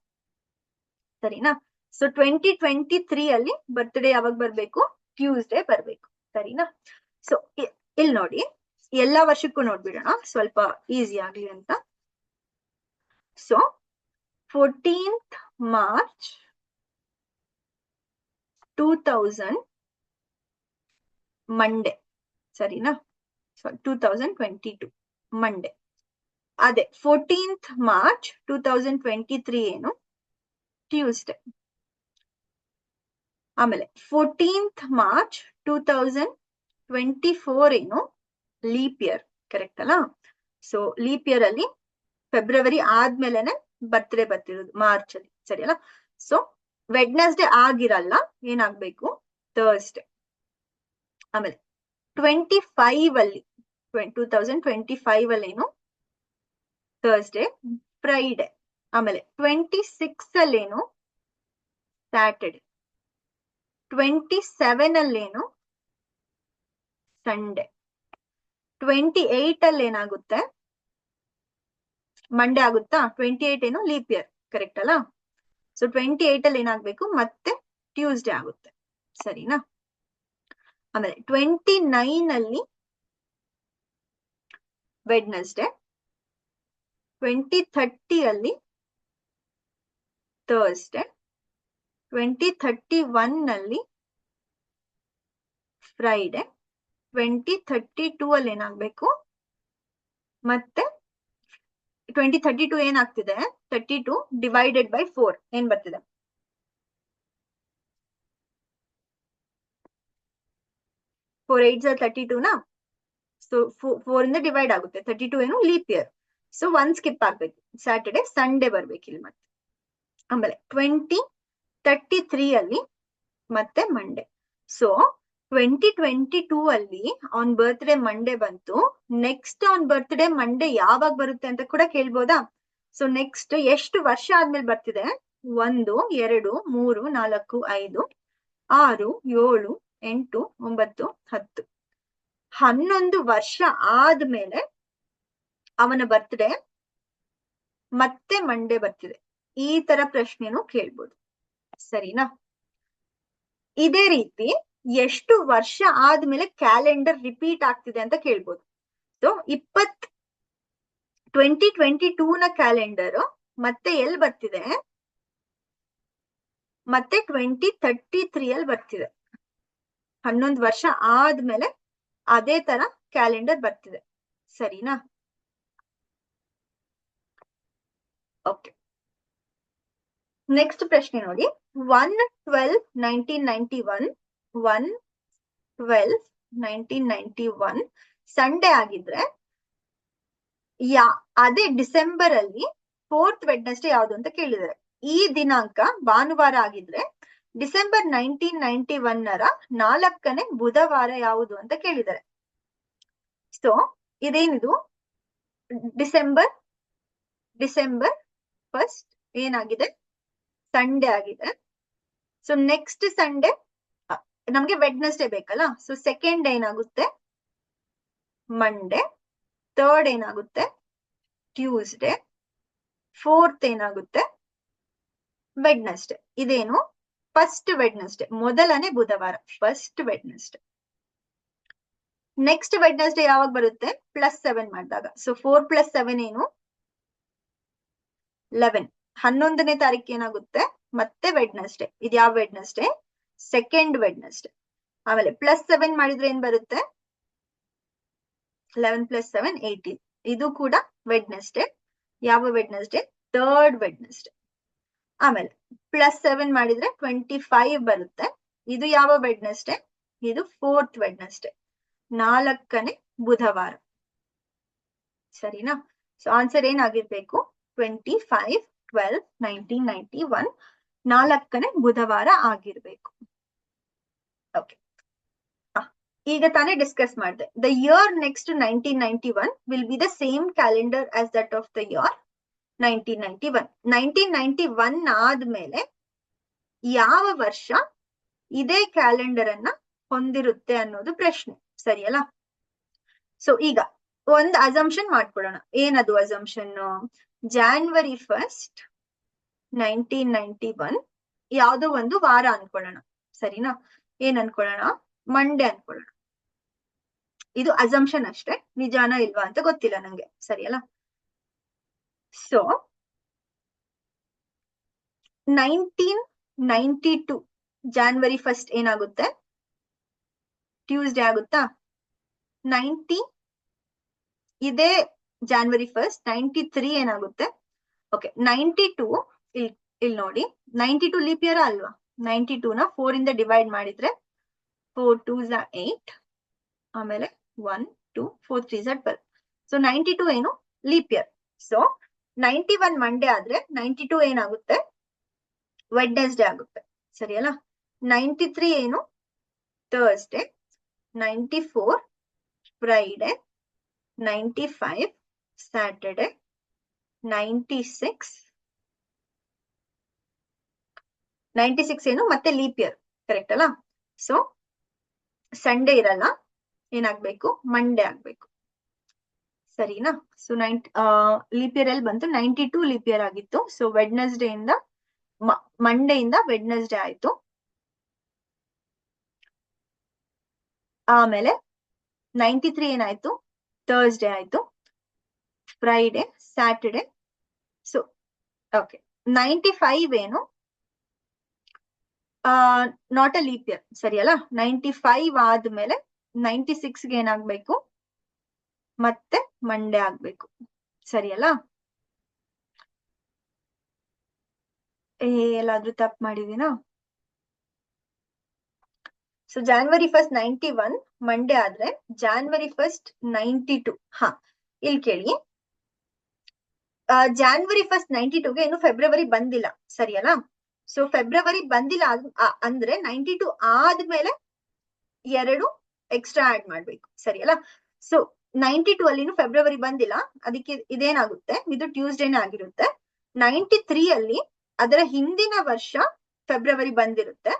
ಸರಿನಾ? ಸೊ 2023 ಅಲ್ಲಿ ಬರ್ತ್ಡೇ ಯಾವಾಗ ಬರ್ಬೇಕು? ಟ್ಯೂಸ್ಡೇ ಬರ್ಬೇಕು, ಸರಿನಾ? ಸೊ ಇಲ್ಲಿ ನೋಡಿ, ಎಲ್ಲಾ ವರ್ಷಕ್ಕೂ ನೋಡ್ಬಿಡೋಣ ಸ್ವಲ್ಪ ಈಸಿ ಆಗ್ಲಿ ಅಂತ. ಸೊ 14th March 2000 ಮಂಡೇ, ಸರಿನಾ? 2022 ಮಂಡೇ. ಅದೇ 14th ಮಾರ್ಚ್ 2023 ಏನು? ಟ್ಯೂಸ್ಡೇ. ಆಮೇಲೆ 14th ಮಾರ್ಚ್ 2024 ಏನು? ಲೀಪ್ ಇಯರ್, ಕರೆಕ್ಟ್ ಅಲ್ಲ? ಸೊ ಲೀಪ್ ಇಯರ್ ಅಲ್ಲಿ ಫೆಬ್ರವರಿ ಆದ್ಮೇಲೆನೆ ಬರ್ತ್ಡೇ ಬರ್ತಿರೋದು, ಮಾರ್ಚ್ ಅಲ್ಲಿ, ಸರಿ ಅಲ್ಲ? ಸೊ ವೆಡ್ನೆಸ್ಡೇ ಆಗಿರಲ್ಲ, ಏನಾಗ್ಬೇಕು? ಥರ್ಸ್ಡೇ. ಆಮೇಲೆ 25 ಅಲ್ಲಿ 2025 ಅಲ್ಲಿ ಏನು? ಥರ್ಸ್ಡೇ. ಫ್ರೈಡೆ. ಆಮೇಲೆ 26 ಅಲ್ಲೇನು? ಸ್ಯಾಟರ್ಡೆ. 27 ಅಲ್ಲೇನು? ಸಂಡೇ. 28 ಅಲ್ಲಿ ಏನಾಗುತ್ತೆ? ಮಂಡೇ ಆಗುತ್ತಾ? 28 ಏನು? ಲೀಪ್ ಇಯರ್, ಕರೆಕ್ಟ್ ಅಲ್ಲ? ಸೊ 28 ಅಲ್ಲಿ ಏನಾಗ್ಬೇಕು? ಮತ್ತೆ ಟ್ಯೂಸ್ಡೇ ಆಗುತ್ತೆ, ಸರಿನಾ? ಆಮೇಲೆ 29 ಅಲ್ಲಿ ವೆಡ್ನೆಸ್ಡೇ. 2030 ಅಲ್ಲಿ ಥರ್ಸ್ಡೇ. 2031 ಅಲ್ಲಿ ಫ್ರೈಡೆ. 2032 ಅಲ್ಲಿ ಏನಾಗ್ಬೇಕು? ಮತ್ತೆ 2032 ಏನಾಗ್ತಿದೆ? 32 ಡಿವೈಡೆಡ್ ಬೈ 4 ಏನ್ ಬರ್ತಿದೆ? 4 8 32 ನಾ? ಸೊ 4 ಇಂದ ಡಿವೈಡ್ ಆಗುತ್ತೆ. 32 ಏನು? Leap year. ಸೊ 1 ಸ್ಕಿಪ್ ಆಗ್ಬೇಕು, ಸ್ಯಾಟರ್ಡೆ. ಸಂಡೇ ಬರ್ಬೇಕು ಇಲ್ಲಿ ಮತ್ತೆ. ಆಮೇಲೆ 2033 ಅಲ್ಲಿ ಮತ್ತೆ ಮಂಡೇ. ಸೊ 2022 ಅಲ್ಲಿ ಅವನ್ ಬರ್ತ್ಡೇ ಮಂಡೇ ಬಂತು. ನೆಕ್ಸ್ಟ್ ಅವನ್ ಬರ್ತ್ಡೇ ಮಂಡೇ ಯಾವಾಗ ಬರುತ್ತೆ ಅಂತ ಕೂಡ ಕೇಳ್ಬೋದಾ? ಸೊ ನೆಕ್ಸ್ಟ್ ಎಷ್ಟು ವರ್ಷ ಆದ್ಮೇಲೆ ಬರ್ತಿದೆ? 1 2 3 4 5 6 7 8 9 10 11 ವರ್ಷ ಆದ್ಮೇಲೆ ಅವನ ಬರ್ತ್ಡೇ ಮತ್ತೆ ಮಂಡೇ ಬರ್ತಿದೆ. ಈ ತರ ಪ್ರಶ್ನೆನೂ ಕೇಳ್ಬೋದು, ಸರಿನಾ? ಇದೇ ರೀತಿ ಎಷ್ಟು ವರ್ಷ ಆದ್ಮೇಲೆ ಕ್ಯಾಲೆಂಡರ್ ರಿಪೀಟ್ ಆಗ್ತಿದೆ ಅಂತ ಕೇಳ್ಬೋದು. ಸೊ 2022 ನ ಕ್ಯಾಲೆಂಡರ್ ಮತ್ತೆ ಎಲ್ಲಿ ಬರ್ತಿದೆ? ಮತ್ತೆ 2033 ಅಲ್ಲಿ ಬರ್ತಿದೆ. 11 ವರ್ಷ ಆದ್ಮೇಲೆ ಅದೇ ತರ ಕ್ಯಾಲೆಂಡರ್ ಬರ್ತಿದೆ, ಸರಿನಾ? ಓಕೆ, ನೆಕ್ಸ್ಟ್ ಪ್ರಶ್ನೆ ನೋಡಿ. 1/12/1991 1/12/1991 ಸಂಡೇ ಆಗಿದ್ರೆ ಅದೇ ಡಿಸೆಂಬರ್ ಅಲ್ಲಿ 4th ವೆಡ್ನೆಸ್ಡೇ ಯಾವುದು ಅಂತ ಕೇಳಿದ್ದಾರೆ. ಈ ದಿನಾಂಕ ಭಾನುವಾರ ಆಗಿದ್ರೆ ಡಿಸೆಂಬರ್ 1991 ರ 4ನೇ ಬುಧವಾರ ಯಾವುದು ಅಂತ ಕೇಳಿದ್ದಾರೆ. ಸೊ ಇದೇನಿದು? ಡಿಸೆಂಬರ್ 1st ಏನಾಗಿದೆ? ಸಂಡೇ ಆಗಿದೆ. ಸೊ ನೆಕ್ಸ್ಟ್ ಸಂಡೇ ನಮ್ಗೆ ವೆಡ್ನೆಸ್ಡೇ ಬೇಕಲ್ಲ? ಸೊ ಸೆಕೆಂಡ್ ಏನಾಗುತ್ತೆ? ಮಂಡೇ. ಥರ್ಡ್ ಏನಾಗುತ್ತೆ? ಟ್ಯೂಸ್ಡೇ. 4th ಏನಾಗುತ್ತೆ? ವೆಡ್ನೆಸ್ಡೇ. ಇದೇನು? ಫಸ್ಟ್ ವೆಡ್ನೆಸ್ಡೇ, ಮೊದಲನೇ ಬುಧವಾರ, ಫಸ್ಟ್ ವೆಡ್ನೆಸ್ಡೇ. ನೆಕ್ಸ್ಟ್ ವೆಡ್ನೆಸ್ಡೇ ಯಾವಾಗ ಬರುತ್ತೆ? +7 ಮಾಡಿದಾಗ. ಸೊ 4 + 7 ಏನು? 11. 11ನೇ ತಾರೀಕು ಏನಾಗುತ್ತೆ? ಮತ್ತೆ ವೆಡ್ನೆಸ್ಡೇ. ಇದು ಯಾವ ವೆಡ್ನೆಸ್ಡೇ? Second Wednesday. ಆಮೇಲೆ +7 ಮಾಡಿದ್ರೆ ಏನ್ ಬರುತ್ತೆ? 11 + 7 18. ಇದು ಕೂಡ ವೆಡ್ನೆಸ್ಡೇ. ಯಾವ ವೆಡ್ನೆಸ್ಡೇ? Third Wednesday. ಆಮೇಲೆ +7 ಮಾಡಿದ್ರೆ 25 ಬರುತ್ತೆ. ಇದು ಯಾವ ವೆಡ್ನೆಸ್ಡೇ? ಇದು 4th ವೆಡ್ನೆಸ್ಡೇ, 4ನೇ ಬುಧವಾರ, ಸರಿನಾ? ಸೊ ಆನ್ಸರ್ ಏನಾಗಿರ್ಬೇಕು? 25/12/1991 4ನೇ ಬುಧವಾರ ಆಗಿರ್ಬೇಕು. ಓಕೆ, ಈಗ ತಾನೇ ಡಿಸ್ಕಸ್ ಮಾಡಿದೆ. The year next 1991 will be the same calendar as that of the year 1991. 1991 ಆದ್ಮೇಲೆ ಯಾವ ವರ್ಷ ಇದೇ ಕ್ಯಾಲೆಂಡರ್ ಅನ್ನ ಹೊಂದಿರುತ್ತೆ ಅನ್ನೋದು ಪ್ರಶ್ನೆ, ಸರಿಯಲ್ಲ? ಸೊ ಈಗ ಒಂದು ಅಸಂಪ್ಷನ್ ಮಾಡ್ಕೊಳ್ಳೋಣ. ಏನದು ಅಸಂಪ್ಷನ್? January 1st 1991 ಯಾವ್ದೋ ಒಂದು ವಾರ ಅನ್ಕೊಳ್ಳೋಣ, ಸರಿನಾ? ಏನ್ ಅನ್ಕೊಳ್ಳೋಣ? ಮಂಡೇ ಅನ್ಕೊಳ್ಳೋಣ. ಇದು ಅಸಂಪ್ಷನ್ ಅಷ್ಟೇ, ನಿಜಾನ ಇಲ್ವಾ ಅಂತ ಗೊತ್ತಿಲ್ಲ ನಂಗೆ, ಸರಿಯಲ್ಲ? ಸೊ 1992 January 1st ಏನಾಗುತ್ತೆ? ಟ್ಯೂಸ್ಡೇ ಆಗುತ್ತಾ? 90 ಇದೇ January 1st 93 ಏನಾಗುತ್ತೆ? ಓಕೆ 92 ಇಲ್ಲಿ ನೋಡಿ 92 ಲೀಪ್ ಇಯರ್ ಅಲ್ವಾ? 92 ನ 4 ಇಂದ ಡಿವೈಡ್ ಮಾಡಿದ್ರೆ 4 2s 8 ಆಮೇಲೆ 1 2 4 3s 12. ಸೊ 92 ಏನು ಲೀಪ್ ಇಯರ್. ಸೊ 91 ಮಂಡೇ ಆದ್ರೆ 92 ಏನಾಗುತ್ತೆ? ವೆಡ್ನೆಸ್ಡೇ ಆಗುತ್ತೆ. ಸರಿ ಅಲ್ಲ? 93 ಏನು ಥರ್ಸ್ಡೇ, 94 ಫ್ರೈಡೆ, 95 ಸ್ಯಾಟರ್ಡೆ, 96 ಏನು ಮತ್ತೆ ಲೀಪ್ ಇಯರ್. ಕರೆಕ್ಟ್ ಅಲ್ಲ? ಸೊ ಸಂಡೇ ಇರಲ್ಲ, ಏನಾಗ್ಬೇಕು? ಮಂಡೇ ಆಗ್ಬೇಕು. ಸರಿನಾ? ಸೊ ಲೀಪ್ ಇಯರ್ ಎಲ್ಲಿ ಬಂತು? 92 ಲೀಪ್ ಇಯರ್ ಆಗಿತ್ತು. ಸೊ ವೆಡ್ನೆಸ್ಡೇ ಇಂದ ಮಂಡೇ ಇಂದ ವೆಡ್ನೆಸ್ಡೇ ಆಯ್ತು. ಆಮೇಲೆ 93 ಏನಾಯ್ತು? ಥರ್ಸ್ಡೇ ಆಯ್ತು, ಫ್ರೈಡೆ, ಸ್ಯಾಟರ್ಡೆ. ಸೊ ಓಕೆ 95 ಏನು ನಾಟ್ ಅ ಲೀಪ್ ಇಯರ್. ಸರಿ ಅಲ್ಲ? 95 ಆದ್ಮೇಲೆ 96ಗೆ ಏನಾಗ್ಬೇಕು? ಮತ್ತೆ ಮಂಡೇ ಆಗ್ಬೇಕು. ಸರಿ ಅಲ್ಲ? ಎಲ್ಲಾದ್ರೂ ತಪ್ಪು ಮಾಡಿದೀನಾ? ಸೊ January 1st 91 ಮಂಡೇ ಆದ್ರೆ January 1st 92. ಹಾ, ಇಲ್ಲಿ ಕೇಳಿ, January 1st 92ಗೆ ಇನ್ನು ಫೆಬ್ರವರಿ ಬಂದಿಲ್ಲ. ಸರಿ ಅಲ್ಲ? ಸೊ ಫೆಬ್ರವರಿ ಬಂದಿಲ್ಲ ಅಂದ್ರೆ 92 ಆದ್ಮೇಲೆ 2 ಎಕ್ಸ್ಟ್ರಾ ಆಡ್ ಮಾಡ್ಬೇಕು. ಸರಿ ಅಲ್ಲ? ಸೊ 92 ಅಲ್ಲಿ ಫೆಬ್ರವರಿ ಬಂದಿಲ್ಲ, ಅದಕ್ಕೆ ಇದೇನಾಗುತ್ತೆ? ಇದು ಟ್ಯೂಸ್ಡೇನೇ ಆಗಿರುತ್ತೆ. 93 ಅಲ್ಲಿ ಅದರ ಹಿಂದಿನ ವರ್ಷ ಫೆಬ್ರವರಿ ಬಂದಿರುತ್ತೆ,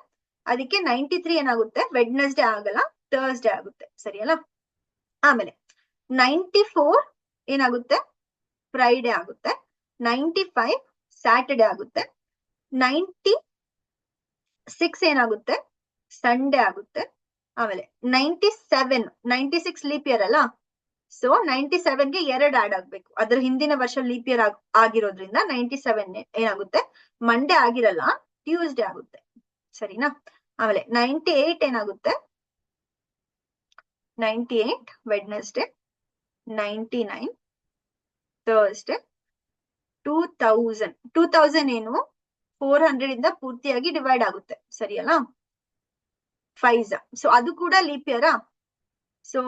ಅದಕ್ಕೆ 93 ಏನಾಗುತ್ತೆ? ವೆಡ್ನೆಸ್ಡೇ ಆಗಲ್ಲ, ಥರ್ಸ್ಡೇ ಆಗುತ್ತೆ. ಸರಿ ಅಲ್ಲ? ಆಮೇಲೆ 94 ಏನಾಗುತ್ತೆ? ಫ್ರೈಡೆ ಆಗುತ್ತೆ. 95 ಸ್ಯಾಟರ್ಡೆ ಆಗುತ್ತೆ. 96 ಏನಾಗುತ್ತೆ? ಸಂಡೇ ಆಗುತ್ತೆ. ಆಮೇಲೆ 96 ಲೀಪ್ ಇಯರ್ ಅಲ್ಲ? ಸೊ 97ಗೆ 2 ಆಡ್ ಆಗ್ಬೇಕು. ಅದ್ರ ಹಿಂದಿನ ವರ್ಷ ಲೀಪ್ ಇಯರ್ ಆಗಿರೋದ್ರಿಂದ 97 ಏನಾಗುತ್ತೆ? ಮಂಡೇ ಆಗಿರಲ್ಲ, ಟ್ಯೂಸ್ಡೇ ಆಗುತ್ತೆ. ಸರಿನಾ? ಆಮೇಲೆ 98 ಏನಾಗುತ್ತೆ? 98 ವೆಡ್ನೆಸ್ಡೇ, 99 ಥರ್ಸ್ಡೇ, 2000 ಏನು 400 ಇಂದ ಪೂರ್ತಿಯಾಗಿ ಡಿವೈಡ್ ಆಗುತ್ತೆ. ಸರಿ ಅಲ್ಲ? 5. ಸೊ ಅದು ಕೂಡ ಲೀಪ್ ಇಯರಾ? ಸೊ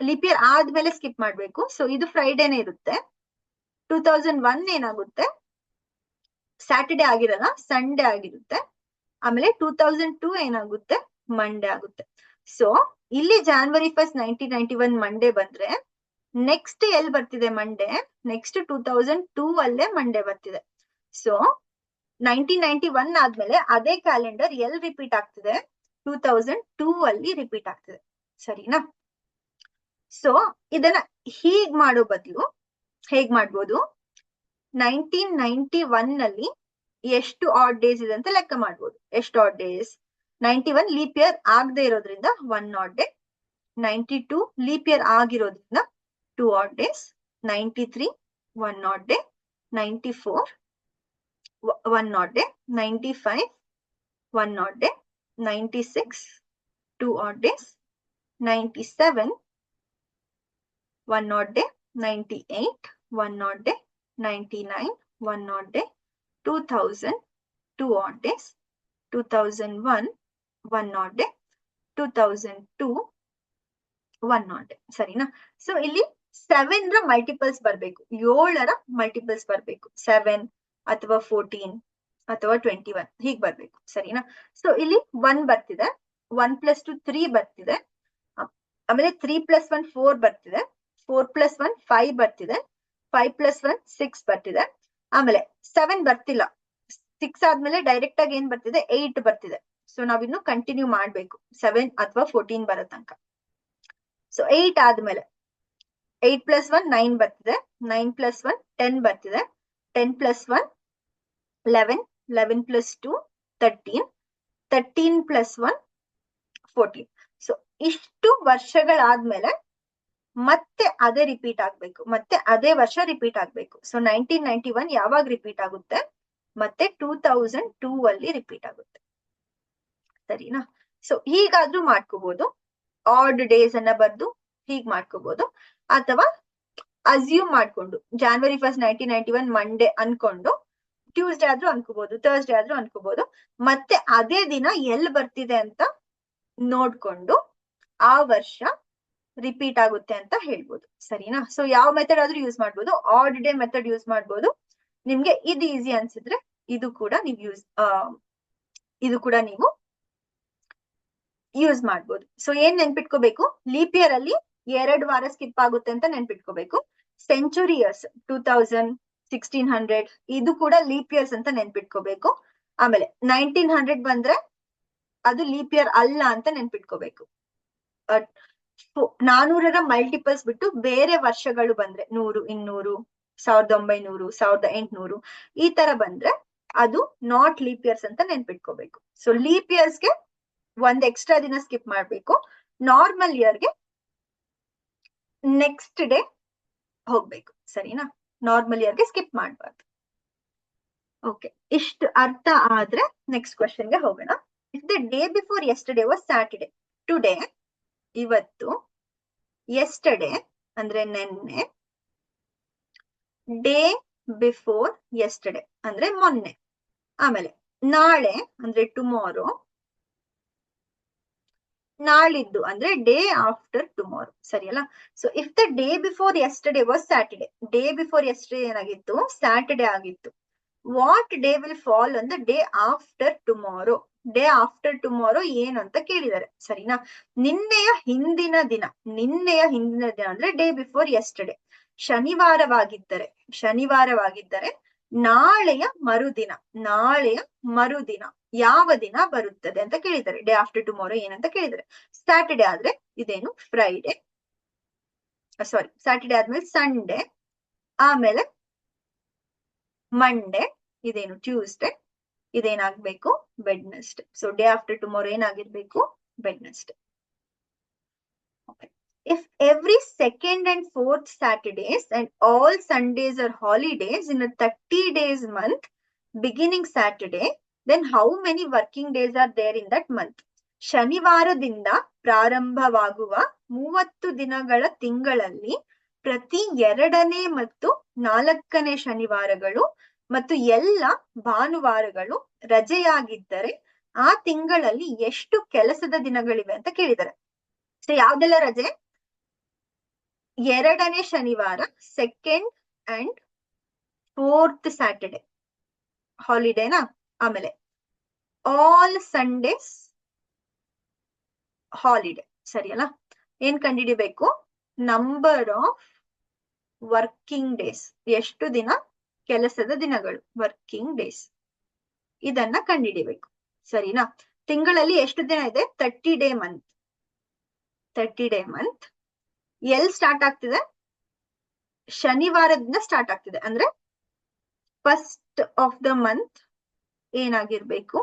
ಲೀಪ್ ಇಯರ್ ಆದ್ಮೇಲೆ ಸ್ಕಿಪ್ ಮಾಡ್ಬೇಕು. ಸೊ ಇದು ಫ್ರೈಡೇನೆ ಇರುತ್ತೆ. 2001 ಏನಾಗುತ್ತೆ? ಸ್ಯಾಟರ್ಡೆ ಆಗಿರಲ್ಲ, ಸಂಡೇ ಆಗಿರುತ್ತೆ. ಆಮೇಲೆ 2002 ಏನಾಗುತ್ತೆ? ಮಂಡೇ ಆಗುತ್ತೆ. ಸೊ ಇಲ್ಲಿ January 1st 1991 ಮಂಡೇ ಬಂದ್ರೆ ನೆಕ್ಸ್ಟ್ ಎಲ್ಲಿ ಬರ್ತಿದೆ ಮಂಡೇ? ನೆಕ್ಸ್ಟ್ 2002 ಅಲ್ಲೇ ಮಂಡೇ ಬರ್ತಿದೆ. ಸೊ 1991 ಆದ್ಮೇಲೆ ಅದೇ ಕ್ಯಾಲೆಂಡರ್ ಎಲ್ಲಿ ರಿಪೀಟ್ ಆಗ್ತಿದೆ? 2002 ಅಲ್ಲಿ ರಿಪೀಟ್ ಆಗ್ತಿದೆ. ಸರಿನಾ? ಸೊ ಇದನ್ನ ಹೀಗ್ ಮಾಡೋ ಬದಲು ಹೇಗ್ ಮಾಡ್ಬೋದು? 1991 ನಲ್ಲಿ ಎಷ್ಟು ಆಡ್ ಡೇಸ್ ಇದೆ ಅಂತ ಲೆಕ್ಕ ಮಾಡ್ಬೋದು. ಎಷ್ಟು ಆಡ್ ಡೇಸ್? 91 ಲೀಪ್ ಇಯರ್ ಆಗದೆ ಇರೋದ್ರಿಂದ 1 ಆಡ್ ಡೇ, 92 ಲೀಪ್ ಇಯರ್ ಆಗಿರೋದ್ರಿಂದ 2 add days, 93 1 odd day, 94 1 odd day, 95 1 odd day, 96 2 add days, 97 1 odd day, 98 1 odd day, 99 1 odd day, 2000 2 odd days, 2001 1 odd day, 2002 1 odd day. ಸರಿನಾ? So ಇಲ್ಲಿ 7 ರ multiples ಬರ್ಬೇಕು, 7ರ multiples ಬರ್ಬೇಕು. 7 ಅಥವಾ 14 ಅಥವಾ 21 ಹೀಗ್ ಬರ್ಬೇಕು. ಸರಿನಾ? ಸೊ ಇಲ್ಲಿ 1 ಬರ್ತಿದೆ, 1 + 2 3 ಬರ್ತಿದೆ. ಆಮೇಲೆ 3 + 1 4 ಬರ್ತಿದೆ, 4 + 1 5 ಬರ್ತಿದೆ, 5 + 1 6 ಬರ್ತಿದೆ. ಆಮೇಲೆ 7 ಬರ್ತಿಲ್ಲ, 6 ಆದ್ಮೇಲೆ ಡೈರೆಕ್ಟ್ ಆಗಿ ಏನ್ ಬರ್ತಿದೆ? 8 ಬರ್ತಿದೆ. ಸೊ ನಾವಿನ್ನು ಕಂಟಿನ್ಯೂ ಮಾಡ್ಬೇಕು 7 ಅಥವಾ 14 ಬರೋ ತನಕ. ಸೊ 8 ಆದ್ಮೇಲೆ 8 + 1 9 ಬರ್ತಿದೆ, 9 + 1 10 ಬರ್ತಿದೆ, 10 + 1 11, 11 + 2 13, 13 + 1 14. ಸೊ ಇಷ್ಟು ವರ್ಷಗಳಾದ್ಮೇಲೆ ಮತ್ತೆ ಅದೇ ರಿಪೀಟ್ ಆಗ್ಬೇಕು, ಮತ್ತೆ ಅದೇ ವರ್ಷ ರಿಪೀಟ್ ಆಗ್ಬೇಕು. ಸೊ 1991 ಯಾವಾಗ ರಿಪೀಟ್ ಆಗುತ್ತೆ? ಮತ್ತೆ 2002 ಅಲ್ಲಿ ರಿಪೀಟ್ ಆಗುತ್ತೆ. ಸರಿನಾ? ಸೊ ಹೀಗಾದ್ರೂ ಮಾಡ್ಕೋಬಹುದು. ಆಡ್ ಡೇಸ್ ಅನ್ನ ಬರ್ದು ಹೀಗ್ ಮಾಡ್ಕೋಬಹುದು, ಅಥವಾ ಅಸ್ಯೂಮ್ ಮಾಡ್ಕೊಂಡು January 1st 1991 ಮಂಡೇ ಅನ್ಕೊಂಡು ಟ್ಯೂಸ್ಡೇ ಆದ್ರೂ ಅನ್ಕೋಬಹುದು, ಥರ್ಸ್ಡೇ ಆದ್ರೂ ಅನ್ಕೋಬಹುದು. ಮತ್ತೆ ಅದೇ ದಿನ ಎಲ್ಲಿ ಬರ್ತಿದೆ ಅಂತ ನೋಡ್ಕೊಂಡು ಆ ವರ್ಷ ರಿಪೀಟ್ ಆಗುತ್ತೆ ಅಂತ ಹೇಳ್ಬೋದು. ಸರಿನಾ? ಸೊ ಯಾವ ಮೆಥಡ್ ಆದ್ರೂ ಯೂಸ್ ಮಾಡ್ಬೋದು. ಆಡ್ ಡೇ ಮೆಥಡ್ ಯೂಸ್ ಮಾಡ್ಬೋದು. ನಿಮ್ಗೆ ಇದು ಈಸಿ ಅನ್ಸಿದ್ರೆ ಇದು ಕೂಡ ನೀವು ಯೂಸ್ ಮಾಡ್ಬೋದು. ಸೊ ಏನ್ ನೆನ್ಪಿಟ್ಕೋಬೇಕು, ಲೀಪ್ ಇಯರ್ ಅಲ್ಲಿ 2 ವಾರ ಸ್ಕಿಪ್ ಆಗುತ್ತೆ ಅಂತ ನೆನ್ಪಿಟ್ಕೋಬೇಕು. ಸೆಂಚುರಿ ಇಯರ್ಸ್ 2000, 1600 ಇದು ಕೂಡ ಲೀಪ್ ಇಯರ್ಸ್ ಅಂತ ನೆನ್ಪಿಟ್ಕೋಬೇಕು. ಆಮೇಲೆ 1900 ಬಂದ್ರೆ ಅದು ಲೀಪ್ ಇಯರ್ ಅಲ್ಲ ಅಂತ ನೆನ್ಪಿಟ್ಕೋಬೇಕು. 400ರ ಮಲ್ಟಿಪಲ್ಸ್ ಬಿಟ್ಟು ಬೇರೆ ವರ್ಷಗಳು ಬಂದ್ರೆ 100, 200, 1900, 1800 ಈ ತರ ಬಂದ್ರೆ ಅದು ನಾಟ್ ಲೀಪ್ ಇಯರ್ಸ್ ಅಂತ ನೆನ್ಪಿಟ್ಕೋಬೇಕು. ಸೊ ಲೀಪ್ ಇಯರ್ಸ್ಗೆ ಒಂದ್ ಎಕ್ಸ್ಟ್ರಾ ದಿನ ಸ್ಕಿಪ್ ಮಾಡ್ಬೇಕು. ನಾರ್ಮಲ್ ಇಯರ್ಗೆ ನೆಕ್ಸ್ಟ್ ಡೇ ಹೋಗ್ಬೇಕು. ಸರಿನಾ? ನಾರ್ಮಲ್ ಇಯರ್ಗೆ ಸ್ಕಿಪ್ ಮಾಡ್ಬಾರ್ದು. ಓಕೆ, ಇಷ್ಟು ಅರ್ಥ ಆದ್ರೆ ನೆಕ್ಸ್ಟ್ ಕ್ವೆಶ್ಚನ್ಗೆ ಹೋಗೋಣ. If the day before yesterday was Saturday, today ಇವತ್ತು, ಯೆಸ್ಟರ್ಡೇ ಅಂದ್ರೆ ನೆನ್ನೆ, ಡೇ ಬಿಫೋರ್ ಯೆಸ್ಟರ್ಡೇ ಅಂದ್ರೆ ಮೊನ್ನೆ, ಆಮೇಲೆ ನಾಳೆ ಅಂದ್ರೆ ಟುಮಾರೋ, ನಾಳಿದ್ದು ಅಂದ್ರೆ ಡೇ ಆಫ್ಟರ್ ಟುಮಾರೋ. ಸರಿಯಲ್ಲ? So if the day before yesterday was Saturday, day before yesterday ಏನಾಗಿತ್ತು? ಸ್ಯಾಟರ್ಡೇ ಆಗಿತ್ತು. What day will fall on the day after tomorrow? Day after tomorrow ಏನು ಅಂತ ಕೇಳಿದ್ದಾರೆ. ಸರಿನಾ? ನಿನ್ನೆಯ ಹಿಂದಿನ ದಿನ ಅಂದ್ರೆ ಡೇ ಬಿಫೋರ್ ಯೆಸ್ಟರ್ಡೇ. ಶನಿವಾರವಾಗಿದ್ದರೆ ನಾಳೆಯ ಮರುದಿನ ಯಾವ ದಿನ ಬರುತ್ತದೆ ಅಂತ ಕೇಳಿದ್ದಾರೆ. ಡೇ ಆಫ್ಟರ್ ಟುಮಾರೋ ಏನಂತ ಕೇಳಿದ್ದಾರೆ. ಸ್ಯಾಟರ್ಡೇ ಆದ್ರೆ ಇದೇನು? ಫ್ರೈಡೆ. ಸಾರಿ, ಸ್ಯಾಟರ್ಡೇ ಆದ್ಮೇಲೆ ಸಂಡೇ, ಆಮೇಲೆ ಮಂಡೇ, ಇದೇನು? ಟ್ಯೂಸ್ಡೇ, ಇದೇನಾಗ್ಬೇಕು? Wednesday. So day after tomorrow ಏನಾಗಿರ್ಬೇಕು? Wednesday. If every second and fourth Saturdays and all Sundays are holidays in a 30 days month beginning Saturday, then how many working days are there in that month? ಶನಿವಾರದಿಂದ ಪ್ರಾರಂಭವಾಗುವ 30 ದಿನಗಳ ತಿಂಗಳಲ್ಲಿ ಪ್ರತಿ 2ನೇ ಮತ್ತು 4ನೇ ಶನಿವಾರಗಳು ಮತ್ತು ಎಲ್ಲ ಭಾನುವಾರಗಳು ರಜೆಯಾಗಿದ್ದರೆ ಆ ತಿಂಗಳಲ್ಲಿ ಎಷ್ಟು ಕೆಲಸದ ದಿನಗಳಿವೆ ಅಂತ ಕೇಳಿದ್ದಾರೆ. ಸೊ ಯಾವ್ದೆಲ್ಲ ರಜೆ? 2ನೇ ಶನಿವಾರ, 2nd and 4th ಸ್ಯಾಟರ್ಡೆ ಹಾಲಿಡೇನಾ, ಆಮೇಲೆ ಆಲ್ ಸಂಡೇಸ್ ಹಾಲಿಡೇ. ಸರಿಯಲ್ಲ? ಏನ್ ಕಂಡುಹಿಡಿಬೇಕು? ನಂಬರ್ ಆಫ್ ವರ್ಕಿಂಗ್ ಡೇಸ್, ಎಷ್ಟು ದಿನ ಕೆಲಸದ ದಿನಗಳು, ವರ್ಕಿಂಗ್ ಡೇಸ್, ಇದನ್ನ ಕಂಡುಹಿಡಿಬೇಕು. ಸರಿನಾ? ತಿಂಗಳಲ್ಲಿ ಎಷ್ಟು ದಿನ ಇದೆ? 30 ಡೇ ಮಂತ್. 30 ಡೇ ಮಂತ್ ಎಲ್ಲಿ ಸ್ಟಾರ್ಟ್ ಆಗ್ತಿದೆ? ಶನಿವಾರದಿಂದ ಸ್ಟಾರ್ಟ್ ಆಗ್ತಿದೆ. ಅಂದ್ರೆ ಫಸ್ಟ್ ಆಫ್ ದ ಮಂತ್ ಏನಾಗಿರ್ಬೇಕು?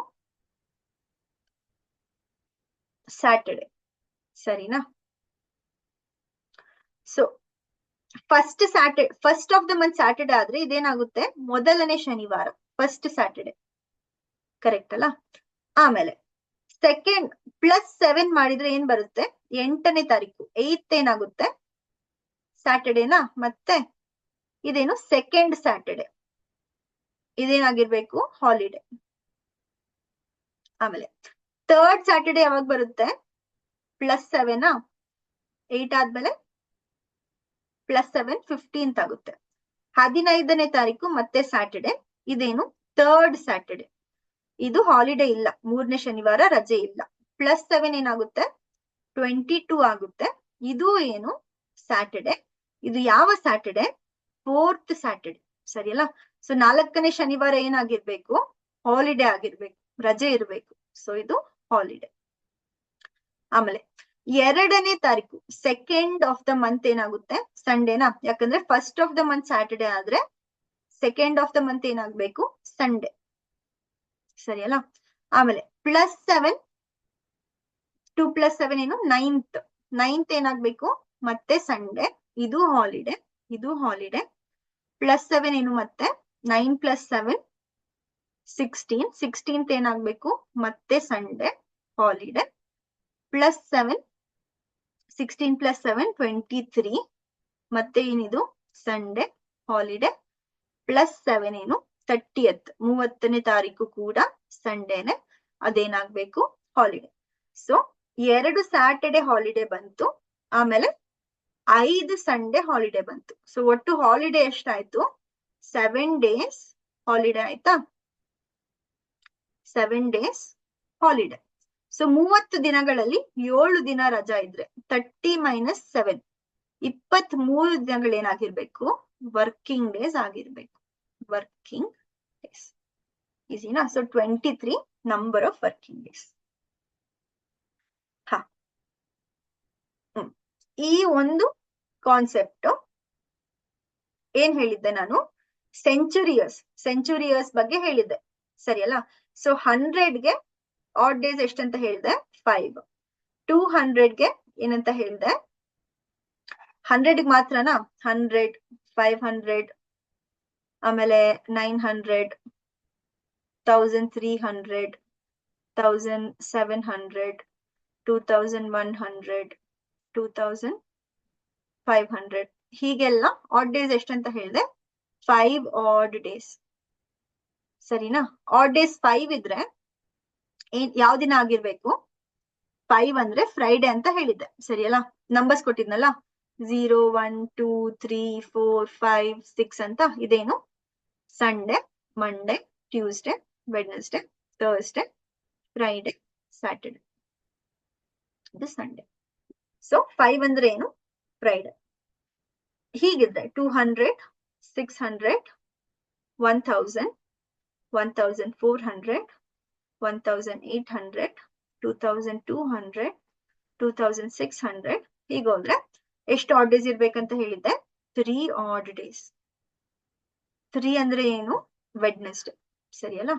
ಸ್ಯಾಟರ್ಡೆ. ಸರಿನಾ? So first of the month Saturday ಆದ್ರೆ ಇದೇನಾಗುತ್ತೆ? ಮೊದಲನೇ ಶನಿವಾರ, ಫಸ್ಟ್ ಸ್ಯಾಟರ್ಡೆ. ಕರೆಕ್ಟ್ ಅಲ್ಲ? ಆಮೇಲೆ ಸೆಕೆಂಡ್ +7 ಮಾಡಿದ್ರೆ ಏನ್ ಬರುತ್ತೆ? 8ನೇ ತಾರೀಕು, 8th ಏನಾಗುತ್ತೆ? ಸ್ಯಾಟರ್ಡೇನಾ? ಮತ್ತೆ ಇದೇನು? ಸೆಕೆಂಡ್ ಸ್ಯಾಟರ್ಡೆ, ಇದೇನಾಗಿರ್ಬೇಕು? ಹಾಲಿಡೇ. ಆಮೇಲೆ ಥರ್ಡ್ ಸ್ಯಾಟರ್ಡೆ ಯಾವಾಗ ಬರುತ್ತೆ? +7, 8 ಆದ್ಮೇಲೆ +7 15th ಆಗುತ್ತೆ. 15ನೇ ತಾರೀಕು ಮತ್ತೆ ಸ್ಯಾಟರ್ಡೆ, ಇದೇನು? Third Saturday. ಇದು ಹಾಲಿಡೇ ಇಲ್ಲ, 3ನೇ ಶನಿವಾರ ರಜೆ ಇಲ್ಲ. +7 ಏನಾಗುತ್ತೆ? 22 ಆಗುತ್ತೆ. ಇದು ಏನು? ಸ್ಯಾಟರ್ಡೆ. ಇದು ಯಾವ ಸ್ಯಾಟರ್ಡೆ? 4th Saturday. ಸರಿಯಲ್ಲ? ಸೊ 4ನೇ ಶನಿವಾರ ಏನಾಗಿರ್ಬೇಕು? ಹಾಲಿಡೇ ಆಗಿರ್ಬೇಕು, ರಜೆ ಇರ್ಬೇಕು. ಸೊ ಇದು ಹಾಲಿಡೇ. ಆಮೇಲೆ 2ನೇ ತಾರೀಕು, ಸೆಕೆಂಡ್ ಆಫ್ ದ ಮಂತ್ ಏನಾಗುತ್ತೆ? ಸಂಡೇನಾ? ಯಾಕಂದ್ರೆ first of the month Saturday ಆದ್ರೆ ಸೆಕೆಂಡ್ ಆಫ್ ದ ಮಂತ್ ಏನಾಗ್ಬೇಕು? ಸಂಡೇ. ಸರಿಯಲ್ಲ? ಆಮೇಲೆ +7, 2 + 7 ಏನು? 9th ಏನಾಗ್ಬೇಕು? ಮತ್ತೆ ಸಂಡೇ. ಇದು ಹಾಲಿಡೇ, ಇದು ಹಾಲಿಡೇ. +7 ಏನು? ಮತ್ತೆ 9 + 7 16. 16th ಏನಾಗ್ಬೇಕು? ಮತ್ತೆ ಸಂಡೇ, ಹಾಲಿಡೇ. +7 16 + 7 23. ಮತ್ತೆ ಏನಿದು ಸಂಡೇ ಹಾಲಿಡೇ ಪ್ಲಸ್ 7 ಏನು 30th 30ನೇ ತಾರೀಕು ಕೂಡ ಸಂಡೇನೆ, ಅದೇನಾಗ್ಬೇಕು ಹಾಲಿಡೇ. ಸೊ 2 ಸ್ಯಾಟರ್ಡೆ ಹಾಲಿಡೇ ಬಂತು, ಆಮೇಲೆ 5 ಸಂಡೇ ಹಾಲಿಡೇ ಬಂತು. ಸೊ ಒಟ್ಟು ಹಾಲಿಡೇ ಎಷ್ಟಾಯ್ತು 7 days ಹಾಲಿಡೇ ಆಯ್ತಾ, 7 days ಹಾಲಿಡೇ. ಸೊ 30 ದಿನಗಳಲ್ಲಿ 7 ದಿನ ರಜಾ ಇದ್ರೆ 30 - 7 23 ದಿನಗಳೇನಾಗಿರ್ಬೇಕು ವರ್ಕಿಂಗ್ ಡೇಸ್ ಆಗಿರ್ಬೇಕು, ವರ್ಕಿಂಗ್ ಡೇಸ್. ಈಸಿನಾ? So 23 number of working days. ಹ ಈ ಒಂದು ಕಾನ್ಸೆಪ್ಟ್ ಏನ್ ಹೇಳಿದ್ದೆ ನಾನು, ಸೆಂಚುರಿಯರ್ಸ್ ಬಗ್ಗೆ ಹೇಳಿದ್ದೆ, ಸರಿಯಲ್ಲ? ಸೊ 100ಗೆ ಆಡ್ ಡೇಸ್ ಎಷ್ಟಂತ ಹೇಳಿದೆ 5, 200ಗೆ ಏನಂತ ಹೇಳಿದೆ 100ಗೆ ಮಾತ್ರನಾ 100, 500, ಆಮೇಲೆ 900, 1300, 1700, 2100, 2500 ಹೀಗೆಲ್ಲ ಆಡ್ ಡೇಸ್ ಎಷ್ಟಂತ ಹೇಳಿದೆ 5 ಆಡ್ ಡೇಸ್, ಸರಿನಾ? ಆಡ್ ಡೇಸ್ 5 ಇದ್ರೆ ಯಾವ ದಿನ ಆಗಿರ್ಬೇಕು 5 ಅಂದ್ರೆ ಫ್ರೈಡೆ ಅಂತ ಹೇಳಿದ್ದೆ, ಸರಿಯಲ್ಲ? ನಂಬರ್ಸ್ ಕೊಟ್ಟಿದ್ನಲ್ಲ 0, 1, 2, 3, 4, 5, 6 ಅಂತ. ಇದೇನು Sunday, Monday, Tuesday, Wednesday, Thursday, Friday, Saturday, ಇದು ಸಂಡೇ. ಸೊ 5 ಅಂದ್ರೆ ಏನು ಫ್ರೈಡೆ. ಹೀಗಿದ್ರೆ 200, 600, 1000, 1400, 1800, 2200, 2600 ಹೀಗೋದ್ರೆ ಎಷ್ಟು ಆಡ್ ಡೇಸ್ ಇರ್ಬೇಕಂತ ಹೇಳಿದ್ದೆ 3 ಆಡ್ ಡೇಸ್. 3 ಅಂದ್ರೆ ಏನು ವೆಡ್ನೆಸ್ಡೇ, ಸರಿಯಲ್ಲ?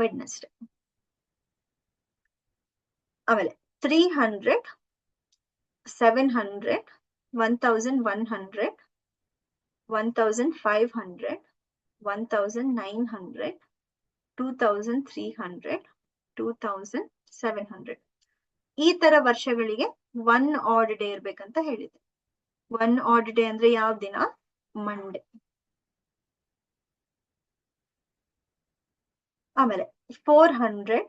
ವೆಡ್ನೆಸ್ಡೇ. ಆಮೇಲೆ 300, 700, 1100, 1500, 1900, 2300, 2700 ಈ ತರ ವರ್ಷಗಳಿಗೆ 1 ಆಡ್ ಡೇ ಇರ್ಬೇಕಂತ ಹೇಳಿದೆ. 1 ಆಡ್ ಡೇ ಅಂದ್ರೆ ಯಾವ ದಿನ ಮಂಡೇ. ಆಮೇಲೆ 400,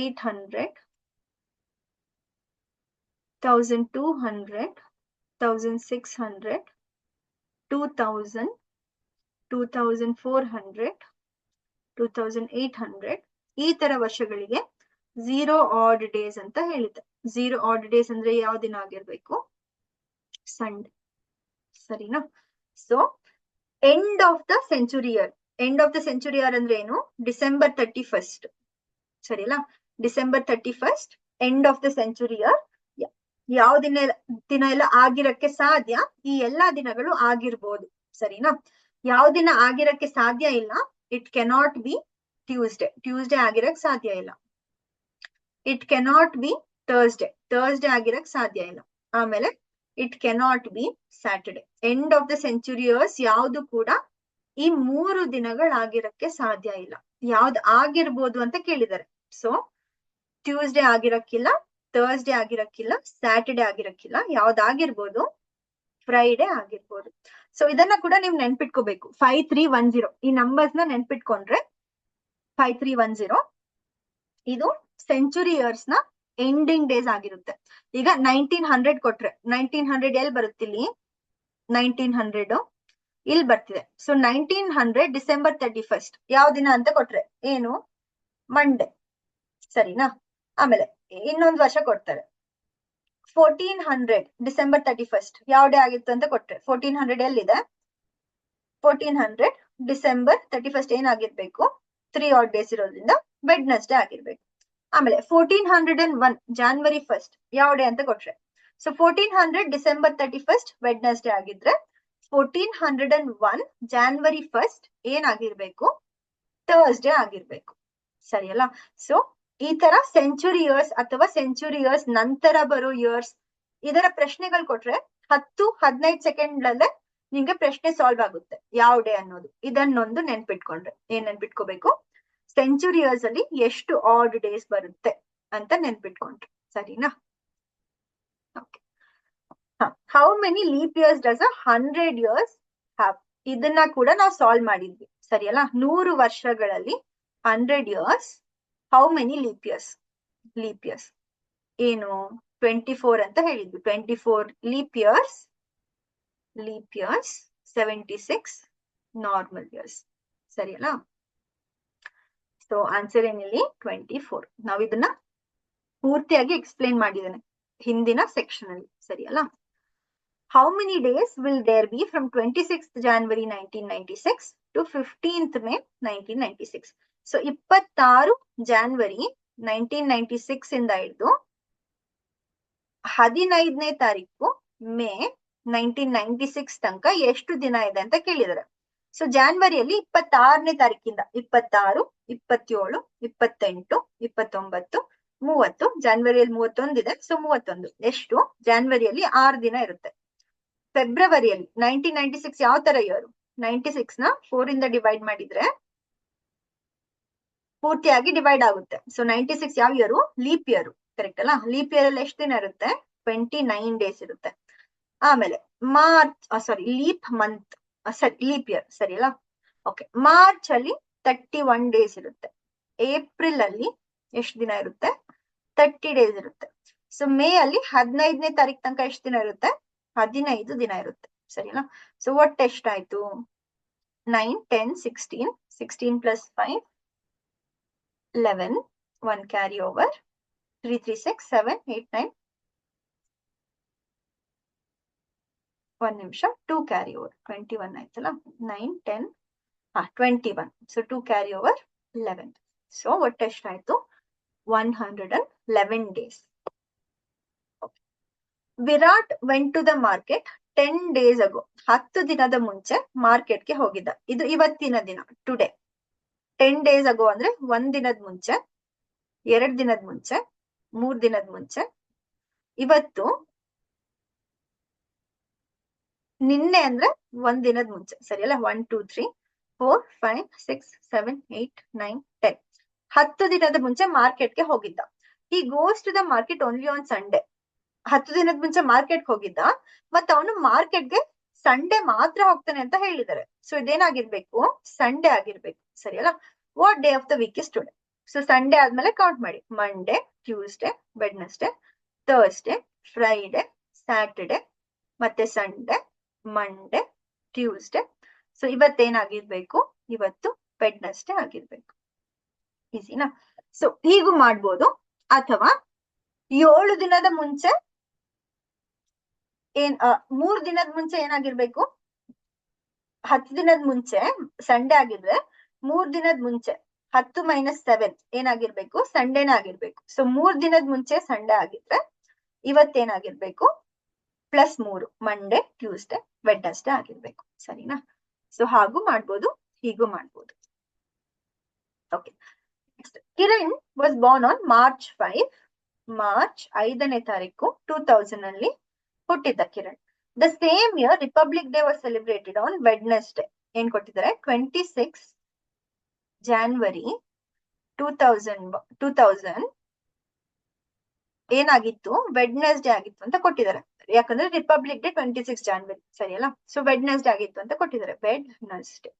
800, 1200, 1600, 2000, 2400, 2800 ಈ ತರ ವರ್ಷಗಳಿಗೆ 0 ಆಡ್ ಡೇಸ್ ಅಂತ ಹೇಳಿದೆ. 0 ಆಡ್ ಡೇಸ್ ಅಂದ್ರೆ ಯಾವ ದಿನ ಆಗಿರ್ಬೇಕು ಸಂಡೇ, ಸರಿನಾ? So end of the century year. End of the century year ಅಂದ್ರೆ ಏನು ಡಿಸೆಂಬರ್ 31st, ಸರಿಯಲ್ಲ? December 31st end of the century year. ಯಾವ ದಿನ ಎಲ್ಲ ಆಗಿರಕ್ಕೆ ಸಾಧ್ಯ, ಈ ಎಲ್ಲಾ ದಿನಗಳು ಆಗಿರ್ಬೋದು, ಸರಿನಾ? ಯಾವ ದಿನ ಆಗಿರಕ್ಕೆ ಸಾಧ್ಯ ಇಲ್ಲ, ಇಟ್ ಕೆನಾಟ್ ಬಿ ಟ್ಯೂಸ್ಡೇ ಆಗಿರಕ್ ಸಾಧ್ಯ ಇಲ್ಲ. ಇಟ್ ಕೆನಾಟ್ ಬಿ ಥರ್ಸ್ಡೇ ಆಗಿರಕ್ ಸಾಧ್ಯ ಇಲ್ಲ. ಆಮೇಲೆ it cannot be Saturday. End of the century years ಯಾವ್ದು ಕೂಡ ಈ 3 ದಿನಗಳಾಗಿರಕ್ಕೆ ಸಾಧ್ಯ ಇಲ್ಲ. ಯಾವ್ದು ಆಗಿರ್ಬೋದು ಅಂತ ಕೇಳಿದ್ದಾರೆ. ಸೊ ಟ್ಯೂಸ್ಡೇ ಆಗಿರಕ್ಕಿಲ್ಲ, ಥರ್ಸ್ಡೇ ಆಗಿರಕ್ಕಿಲ್ಲ, ಸ್ಯಾಟರ್ಡೆ ಆಗಿರಕ್ಕಿಲ್ಲ. ಯಾವ್ದಾಗಿರ್ಬೋದು ಫ್ರೈಡೆ ಆಗಿರ್ಬೋದು. ಸೊ ಇದನ್ನ ಕೂಡ ನೀವು ನೆನ್ಪಿಟ್ಕೋಬೇಕು. 5310 ಈ ನಂಬರ್ಸ್ ನ ನೆನ್ಪಿಟ್ಕೊಂಡ್ರೆ 5310 ಇದು ಸೆಂಚುರಿ ಇಯರ್ಸ್ ನ ಎಂಡಿಂಗ್ ಡೇಸ್ ಆಗಿರುತ್ತೆ. ಈಗ 1900 ಕೊಟ್ರೆ 1900 ಎಲ್ಲಿ ಬರುತ್ತೆ ಇಲ್ಲಿ 1900 ಇಲ್ಲಿ ಬರ್ತಿದೆ. ಸೊ 1900 ಡಿಸೆಂಬರ್ 31st ಯಾವ ದಿನ ಅಂತ ಕೊಟ್ರೆ ಏನು ಮಂಡೇ, ಸರಿನಾ? ಆಮೇಲೆ ಇನ್ನೊಂದು ವರ್ಷ ಕೊಡ್ತಾರೆ 1400 ಡಿಸೆಂಬರ್ 31st ಯಾವ ಡೇ ಆಗಿತ್ತು ಅಂತ ಕೊಟ್ರೆ 1400 ಎಲ್ಲಿದೆ 1400 ಡಿಸೆಂಬರ್ 31st ಏನಾಗಿರ್ಬೇಕು 3 ಆಡ್ ಡೇಸ್ ಇರೋದ್ರಿಂದ ವೆಡ್ನೆಸ್ಡೇ ಆಗಿರ್ಬೇಕು. ಆಮೇಲೆ 1401 ಜಾನ್ವರಿ 1st ಯಾವ ಡೇ ಅಂತ ಕೊಟ್ರೆ ಸೊ 1400 ಡಿಸೆಂಬರ್ 31st ವೆಡ್ನೆಸ್ಡೇ ಆಗಿದ್ರೆ 1401 ಜಾನ್ವರಿ 1st ಏನಾಗಿರ್ಬೇಕು ಥರ್ಸ್ಡೇ ಆಗಿರ್ಬೇಕು, ಸರಿಯಲ್ಲ? ಸೊ ಈ ತರ ಸೆಂಚುರಿ ಇಯರ್ಸ್ ಅಥವಾ ಸೆಂಚುರಿ ಇಯರ್ಸ್ ನಂತರ ಬರೋ ಇಯರ್ಸ್ ಇದರ ಪ್ರಶ್ನೆಗಳು ಕೊಟ್ರೆ 10-15 ಸೆಕೆಂಡ್ ನಿಮ್ಗೆ ಪ್ರಶ್ನೆ ಸಾಲ್ವ್ ಆಗುತ್ತೆ ಯಾವ ಡೇ ಅನ್ನೋದು. ಇದನ್ನೊಂದು ನೆನ್ಪಿಟ್ಕೊಂಡ್ರೆ ಏನ್ ನೆನ್ಪಿಟ್ಕೋಬೇಕು ಸೆಂಚುರಿ ಇಯರ್ಸ್ ಅಲ್ಲಿ ಎಷ್ಟು ಆಡ್ ಡೇಸ್ ಬರುತ್ತೆ ಅಂತ ನೆನ್ಪಿಟ್ಕೊಂಡ್ರೆ, ಸರಿನಾ? Okay. How many leap years does 100 years have? ಇದನ್ನ ಕೂಡ ನಾವು ಸಾಲ್ವ್ ಮಾಡಿದ್ವಿ ಸರಿ ಅಲ್ಲ. 100 ವರ್ಷಗಳಲ್ಲಿ 100 years, how many leap years? leap years ಏನು 24 ಅಂತ ಹೇಳಿದ್ವಿ. 24 leap years, 76 normal years ಸರಿ ಅಲ್ಲ. ಸೊ ಆನ್ಸರ್ ಏನಿಲ್ಲಿ 24. ನಾವ್ ಇದನ್ನ ಪೂರ್ತಿಯಾಗಿ ಎಕ್ಸ್ಪ್ಲೇನ್ ಮಾಡಿದ್ದೇನೆ ಹಿಂದಿನ ಸೆಕ್ಷನ್ ಅಲ್ಲಿ ಸರಿ ಅಲ್ಲ. How many days will there be from 26th January 1996 to 15th May 1996? So 26 January 1996 ಇಂದ ಹಿಡಿದು 15ನೇ ತಾರೀಕು ಮೇ 1996 ತನಕ ಎಷ್ಟು ದಿನ ಇದೆ ಅಂತ ಕೇಳಿದಾರೆ. ಸೊ ಜಾನ್ವರಿಯಲ್ಲಿ 26ನೇ ತಾರೀಕಿಂದ 26, 27, 28, 29, 30. ಜಾನ್ವರಿಯಲ್ಲಿ 31 ಇದೆ. ಸೊ 31 ಎಷ್ಟು? ಜಾನ್ವರಿಯಲ್ಲಿ 6 ದಿನ ಇರುತ್ತೆ. ಫೆಬ್ರವರಿಯಲ್ಲಿ 1996 ಯಾವ ತರ ಇಯರ್? 96 ನ 4 ಇಂದ ಡಿವೈಡ್ ಮಾಡಿದ್ರೆ ಪೂರ್ತಿಯಾಗಿ ಡಿವೈಡ್ ಆಗುತ್ತೆ. ಸೊ 96 ಯಾವ ಇಯರು? Leap year. ಕರೆಕ್ಟ್ ಅಲ್ಲ. ಲೀಪ್ ಇಯರ್ ಅಲ್ಲಿ ಎಷ್ಟು ದಿನ ಇರುತ್ತೆ? 29 ಡೇಸ್ ಇರುತ್ತೆ. ಆಮೇಲೆ ಲೀಪ್ ಮಂತ್, ಲೀಪ್ ಇಯರ್ ಸರಿ ಅಲ್ಲ. ಓಕೆ, ಮಾರ್ಚ್ ಅಲ್ಲಿ 31 ಡೇಸ್ ಇರುತ್ತೆ. ಏಪ್ರಿಲ್ ಅಲ್ಲಿ ಎಷ್ಟು ದಿನ ಇರುತ್ತೆ? 30 ಡೇಸ್ ಇರುತ್ತೆ. ಸೊ ಮೇ ಅಲ್ಲಿ 15ನೇ ತಾರೀಕು ತನಕ ಎಷ್ಟು ದಿನ ಇರುತ್ತೆ? 15 ದಿನ ಇರುತ್ತೆ ಸರಿನಾ. ಸೊ ಒಟ್ಟು ಎಷ್ಟಾಯ್ತು? 9, 10, 16, 16 plus 5, 11, 1 carry over, 3, 3, 6, 7, 8, 9, 1 ನಿಮಿಷ, 2 carry over, 21 ಆಯ್ತಲ್ಲ. 9, 10, 21. So 2 carry over, 11. ಸೊ ಒಟ್ಟು ಎಷ್ಟಾಯ್ತು? 111 days. Virat went to the market 10 days ago. 10 ದಿನದ ಮುಂಚೆ ಮಾರ್ಕೆಟ್ಗೆ ಹೋಗಿದ್ದ. ಇದು ಇವತ್ತಿನ ದಿನ, ಟುಡೇ. 10 days ago ಅಂದ್ರೆ 1 ದಿನದ ಮುಂಚೆ, 2 ದಿನದ ಮುಂಚೆ, 3 ದಿನದ ಮುಂಚೆ. ಇವತ್ತು ನಿನ್ನೆ ಅಂದ್ರೆ 1 ದಿನದ ಮುಂಚೆ ಸರಿ ಅಲ್ಲ. 1, 2, 3, 4, 5, 6, 7, 8, 9, 10. 10 ದಿನದ ಮುಂಚೆ ಮಾರ್ಕೆಟ್ಗೆ ಹೋಗಿದ್ದ. He goes to the market only on Sunday. 10 ದಿನದ ಮುಂಚೆ ಮಾರ್ಕೆಟ್ ಹೋಗಿದ್ದ, ಮತ್ತೆ ಅವನು ಮಾರ್ಕೆಟ್ಗೆ ಸಂಡೇ ಮಾತ್ರ ಹೋಗ್ತಾನೆ ಅಂತ ಹೇಳಿದ್ದಾರೆ. ಸೊ ಇದೇನಾಗಿರ್ಬೇಕು? ಸಂಡೇ ಆಗಿರ್ಬೇಕು ಸರಿ ಅಲ್ಲ. What day of the week is today? So Sunday ಆದ್ಮೇಲೆ ಕೌಂಟ್ ಮಾಡಿ. Monday, Tuesday, Wednesday, Thursday, Friday, Saturday, ಮತ್ತೆ ಸಂಡೇ, ಮಂಡೇ, ಟ್ಯೂಸ್ಡೇ. ಸೊ ಇವತ್ತೇನಾಗಿರ್ಬೇಕು? ಇವತ್ತು ವೆಡ್ನೆಸ್ಡೇ ಆಗಿರ್ಬೇಕು. ಈಸಿನಾ? ಸೊ ಹೀಗೂ ಮಾಡ್ಬೋದು. ಅಥವಾ 7 ದಿನದ ಮುಂಚೆ 3 ದಿನದ ಮುಂಚೆ ಏನಾಗಿರ್ಬೇಕು? 10 ದಿನದ ಮುಂಚೆ ಸಂಡೇ ಆಗಿದ್ರೆ 3 ದಿನದ ಮುಂಚೆ 10 - 7 ಏನಾಗಿರ್ಬೇಕು? ಸಂಡೇನ ಆಗಿರ್ಬೇಕು. ಸೊ 3 ದಿನದ ಮುಂಚೆ ಸಂಡೇ ಆಗಿದ್ರೆ ಇವತ್ತೇನಾಗಿರ್ಬೇಕು? +3 ಮಂಡೇ, ಟ್ಯೂಸ್ಡೇ, ವೆಡ್ನೆಸ್ಡೇ ಆಗಿರ್ಬೇಕು ಸರಿನಾ. ಸೊ ಹಾಗೂ ಮಾಡ್ಬೋದು, ಹೀಗೂ ಮಾಡ್ಬೋದು. Okay, Kiran was born on March 5. March 5ನೇ ತಾರೀಕು 2000 ಅಲ್ಲಿ ಹುಟ್ಟಿದ್ದ Kiran. The same year Republic Day was celebrated on Wednesday. ಏನ್ ಕೊಟ್ಟಿದ್ದಾರೆ? 26 ಜಾನ್ವರಿ 2000 ಏನಾಗಿತ್ತು? ವೆಡ್ನೆಸ್ಡೇ ಆಗಿತ್ತು ಅಂತ ಕೊಟ್ಟಿದ್ದಾರೆ. ಯಾಕಂದ್ರೆ ರಿಪಬ್ಲಿಕ್ ಡೇ 26 ಜಾನ್ವರಿ ಸರಿ ಅಲ್ಲ. ಸೊ ವೆಡ್ನೆಸ್ಡೇ ಆಗಿತ್ತು ಅಂತ ಕೊಟ್ಟಿದ್ದಾರೆ. Wednesday.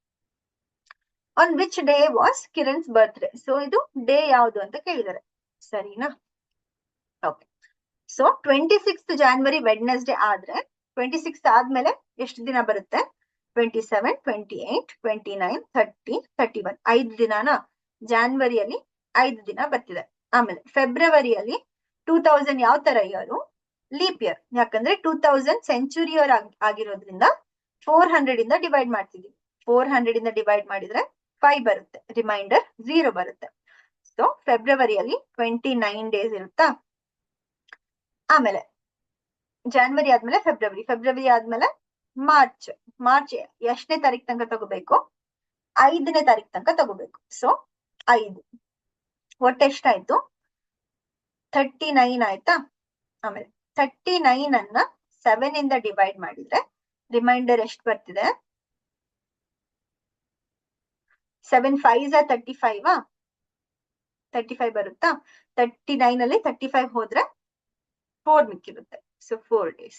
On which day was Kiran's birthday? So ಇದು ಡೇ ಯಾವುದು ಅಂತ ಕೇಳಿದ್ದಾರೆ ಸರಿನಾ. Okay, so 26th January Wednesday ಆದ್ರೆ 26 ಆದ್ಮೇಲೆ ಎಷ್ಟು ದಿನ ಬರುತ್ತೆ? 27, 28, 29, 30, 31. 5 ದಿನಾನ ಜಾನ್ವರಿಯಲ್ಲಿ 5 ದಿನ ಬರ್ತಿದೆ. ಆಮೇಲೆ ಫೆಬ್ರವರಿಯಲ್ಲಿ 2000 ಯಾವ ತರ ಇಯರು? Leap year. ಯಾಕಂದ್ರೆ 2000 ಸೆಂಚುರಿ ಇಯರ್ ಆಗಿರೋದ್ರಿಂದ 400 ಇಂದ ಡಿವೈಡ್ ಮಾಡ್ತಿದೀವಿ. 400 ಇಂದ ಡಿವೈಡ್ ಮಾಡಿದ್ರೆ 5 ಬರುತ್ತೆ, ರಿಮೈಂಡರ್ 0 ಬರುತ್ತೆ. ಸೊ ಫೆಬ್ರವರಿಯಲ್ಲಿ 29 ಡೇಸ್ ಇರುತ್ತಾ. ಆಮೇಲೆ ಜಾನ್ವರಿ ಆದ್ಮೇಲೆ ಫೆಬ್ರವರಿ ಆದ್ಮೇಲೆ ಮಾರ್ಚ್ ಎಷ್ಟನೇ ತಾರೀಕು ತನಕ ತಗೋಬೇಕು? 5ನೇ ತಾರೀಕು ತನಕ ತಗೋಬೇಕು. ಸೊ 5 ಒಟ್ಟೆಷ್ಟಾಯ್ತು? 39 ಆಯ್ತಾ. ಆಮೇಲೆ 39 ಅನ್ನ 7 ಇಂದ ಡಿವೈಡ್ ಮಾಡಿದ್ರೆ ರಿಮೈಂಡರ್ ಎಷ್ಟು ಬರ್ತಿದೆ? 7 5s 35. 35 ಬರುತ್ತಾ? 39 ಅಲ್ಲಿ 35 ಹೋದ್ರೆ 4 ಮಿಕ್ಕಿರುತ್ತೆ. So 4 days,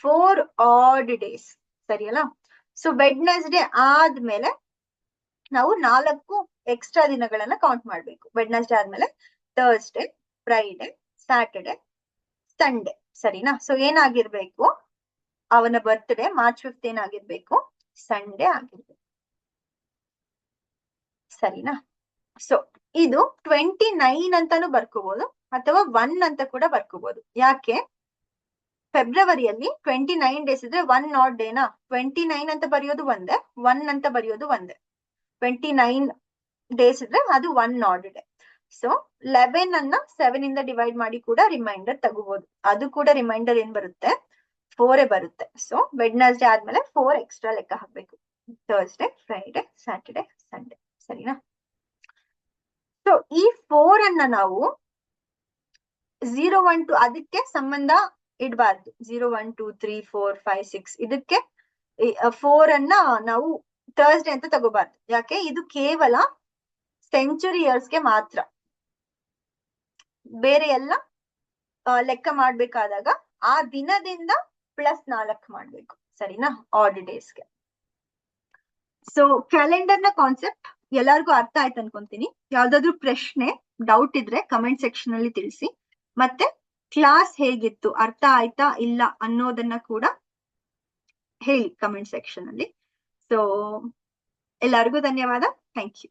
4 odd days. ಸರಿ ಅಲ್ಲ? ಸೊ ವೆಡ್ನೆಸ್ಡೇ ಆದ್ಮೇಲೆ ನಾವು 4 ಎಕ್ಸ್ಟ್ರಾ ದಿನಗಳನ್ನ ಕೌಂಟ್ ಮಾಡ್ಬೇಕು. ವೆಡ್ನೆಸ್ಡೇ ಆದ್ಮೇಲೆ ಥರ್ಸ್ಡೇ, ಫ್ರೈಡೆ, ಸ್ಯಾಟರ್ಡೆ, ಸಂಡೇ. ಸರಿನಾ? ಸೊ ಏನಾಗಿರ್ಬೇಕು, ಅವನ ಬರ್ತ್ಡೇ ಮಾರ್ಚ್ 5 ಏನಾಗಿರ್ಬೇಕು, ಸಂಡೇ ಆಗಿರ್ಬೇಕು. ಸರಿನಾ? ಸೊ ಇದು 29 ಅಂತಾನು ಬರ್ಕೋಬಹುದು ಅಥವಾ 1 ಅಂತ ಕೂಡ ಬರ್ಕೋಬಹುದು. ಯಾಕೆ? ಫೆಬ್ರವರಿಯಲ್ಲಿ 29 ಡೇಸ್ ಇದ್ರೆ 1 odd ಡೇನಾ? 29 ಅಂತ ಬರೆಯೋದು ಒಂದೇ, 1 ಅಂತ ಬರೆಯೋದು ಒಂದೇ. 29 ಡೇಸ್ ಇದ್ರೆ ಅದು 1 odd ಡೇ. ಸೊ 11 ಅನ್ನ 7 ಇಂದ ಡಿವೈಡ್ ಮಾಡಿ ಕೂಡ ರಿಮೈಂಡರ್ ತಗೋಬಹುದು. ಅದು ಕೂಡ ರಿಮೈಂಡರ್ ಏನ್ ಬರುತ್ತೆ, 4 ಬರುತ್ತೆ. ಸೊ ವೆಡ್ನೆಸ್ಡೇ ಆದ್ಮೇಲೆ 4 ಎಕ್ಸ್ಟ್ರಾ ಲೆಕ್ಕ ಹಾಕ್ಬೇಕು. Thursday, Friday, Saturday, Sunday. ಸರಿನಾ? ಸೊ ಈ 4 ಅನ್ನ ನಾವು 0, 1, 2 ಅದಕ್ಕೆ ಸಂಬಂಧ ಇಡಬಾರ್ದು. 0, 1, 2, 3, 4, 5, 6 ಇದಕ್ಕೆ 4 ಅನ್ನ ನಾವು ಥರ್ಸ್ಡೇ ಅಂತ ತಗೋಬಾರ್ದು. ಯಾಕೆ? ಇದು ಕೇವಲ ಸೆಂಚುರಿ ಇಯರ್ಸ್ಗೆ ಮಾತ್ರ. ಬೇರೆ ಎಲ್ಲ ಲೆಕ್ಕ ಮಾಡ್ಬೇಕಾದಾಗ ಆ ದಿನದಿಂದ +4 ಮಾಡ್ಬೇಕು. ಸರಿನಾ? ಆಡ್ ಡೇಸ್ಗೆ. ಸೊ ಕ್ಯಾಲೆಂಡರ್ ನ ಕಾನ್ಸೆಪ್ಟ್ ಎಲ್ಲರಿಗೂ ಅರ್ಥ ಆಯ್ತು ಅನ್ಕೊಂತೀನಿ. ಯಾವ್ದಾದ್ರು ಪ್ರಶ್ನೆ, ಡೌಟ್ ಇದ್ರೆ ಕಮೆಂಟ್ ಸೆಕ್ಷನ್ ಅಲ್ಲಿ ತಿಳಿಸಿ. ಮತ್ತೆ ಕ್ಲಾಸ್ ಹೇಗಿತ್ತು, ಅರ್ಥ ಆಯ್ತಾ ಇಲ್ಲ ಅನ್ನೋದನ್ನ ಕೂಡ ಹೇಳಿ ಕಮೆಂಟ್ ಸೆಕ್ಷನ್ ಅಲ್ಲಿ. ಸೊ ಎಲ್ಲರಿಗೂ ಧನ್ಯವಾದ. Thank you.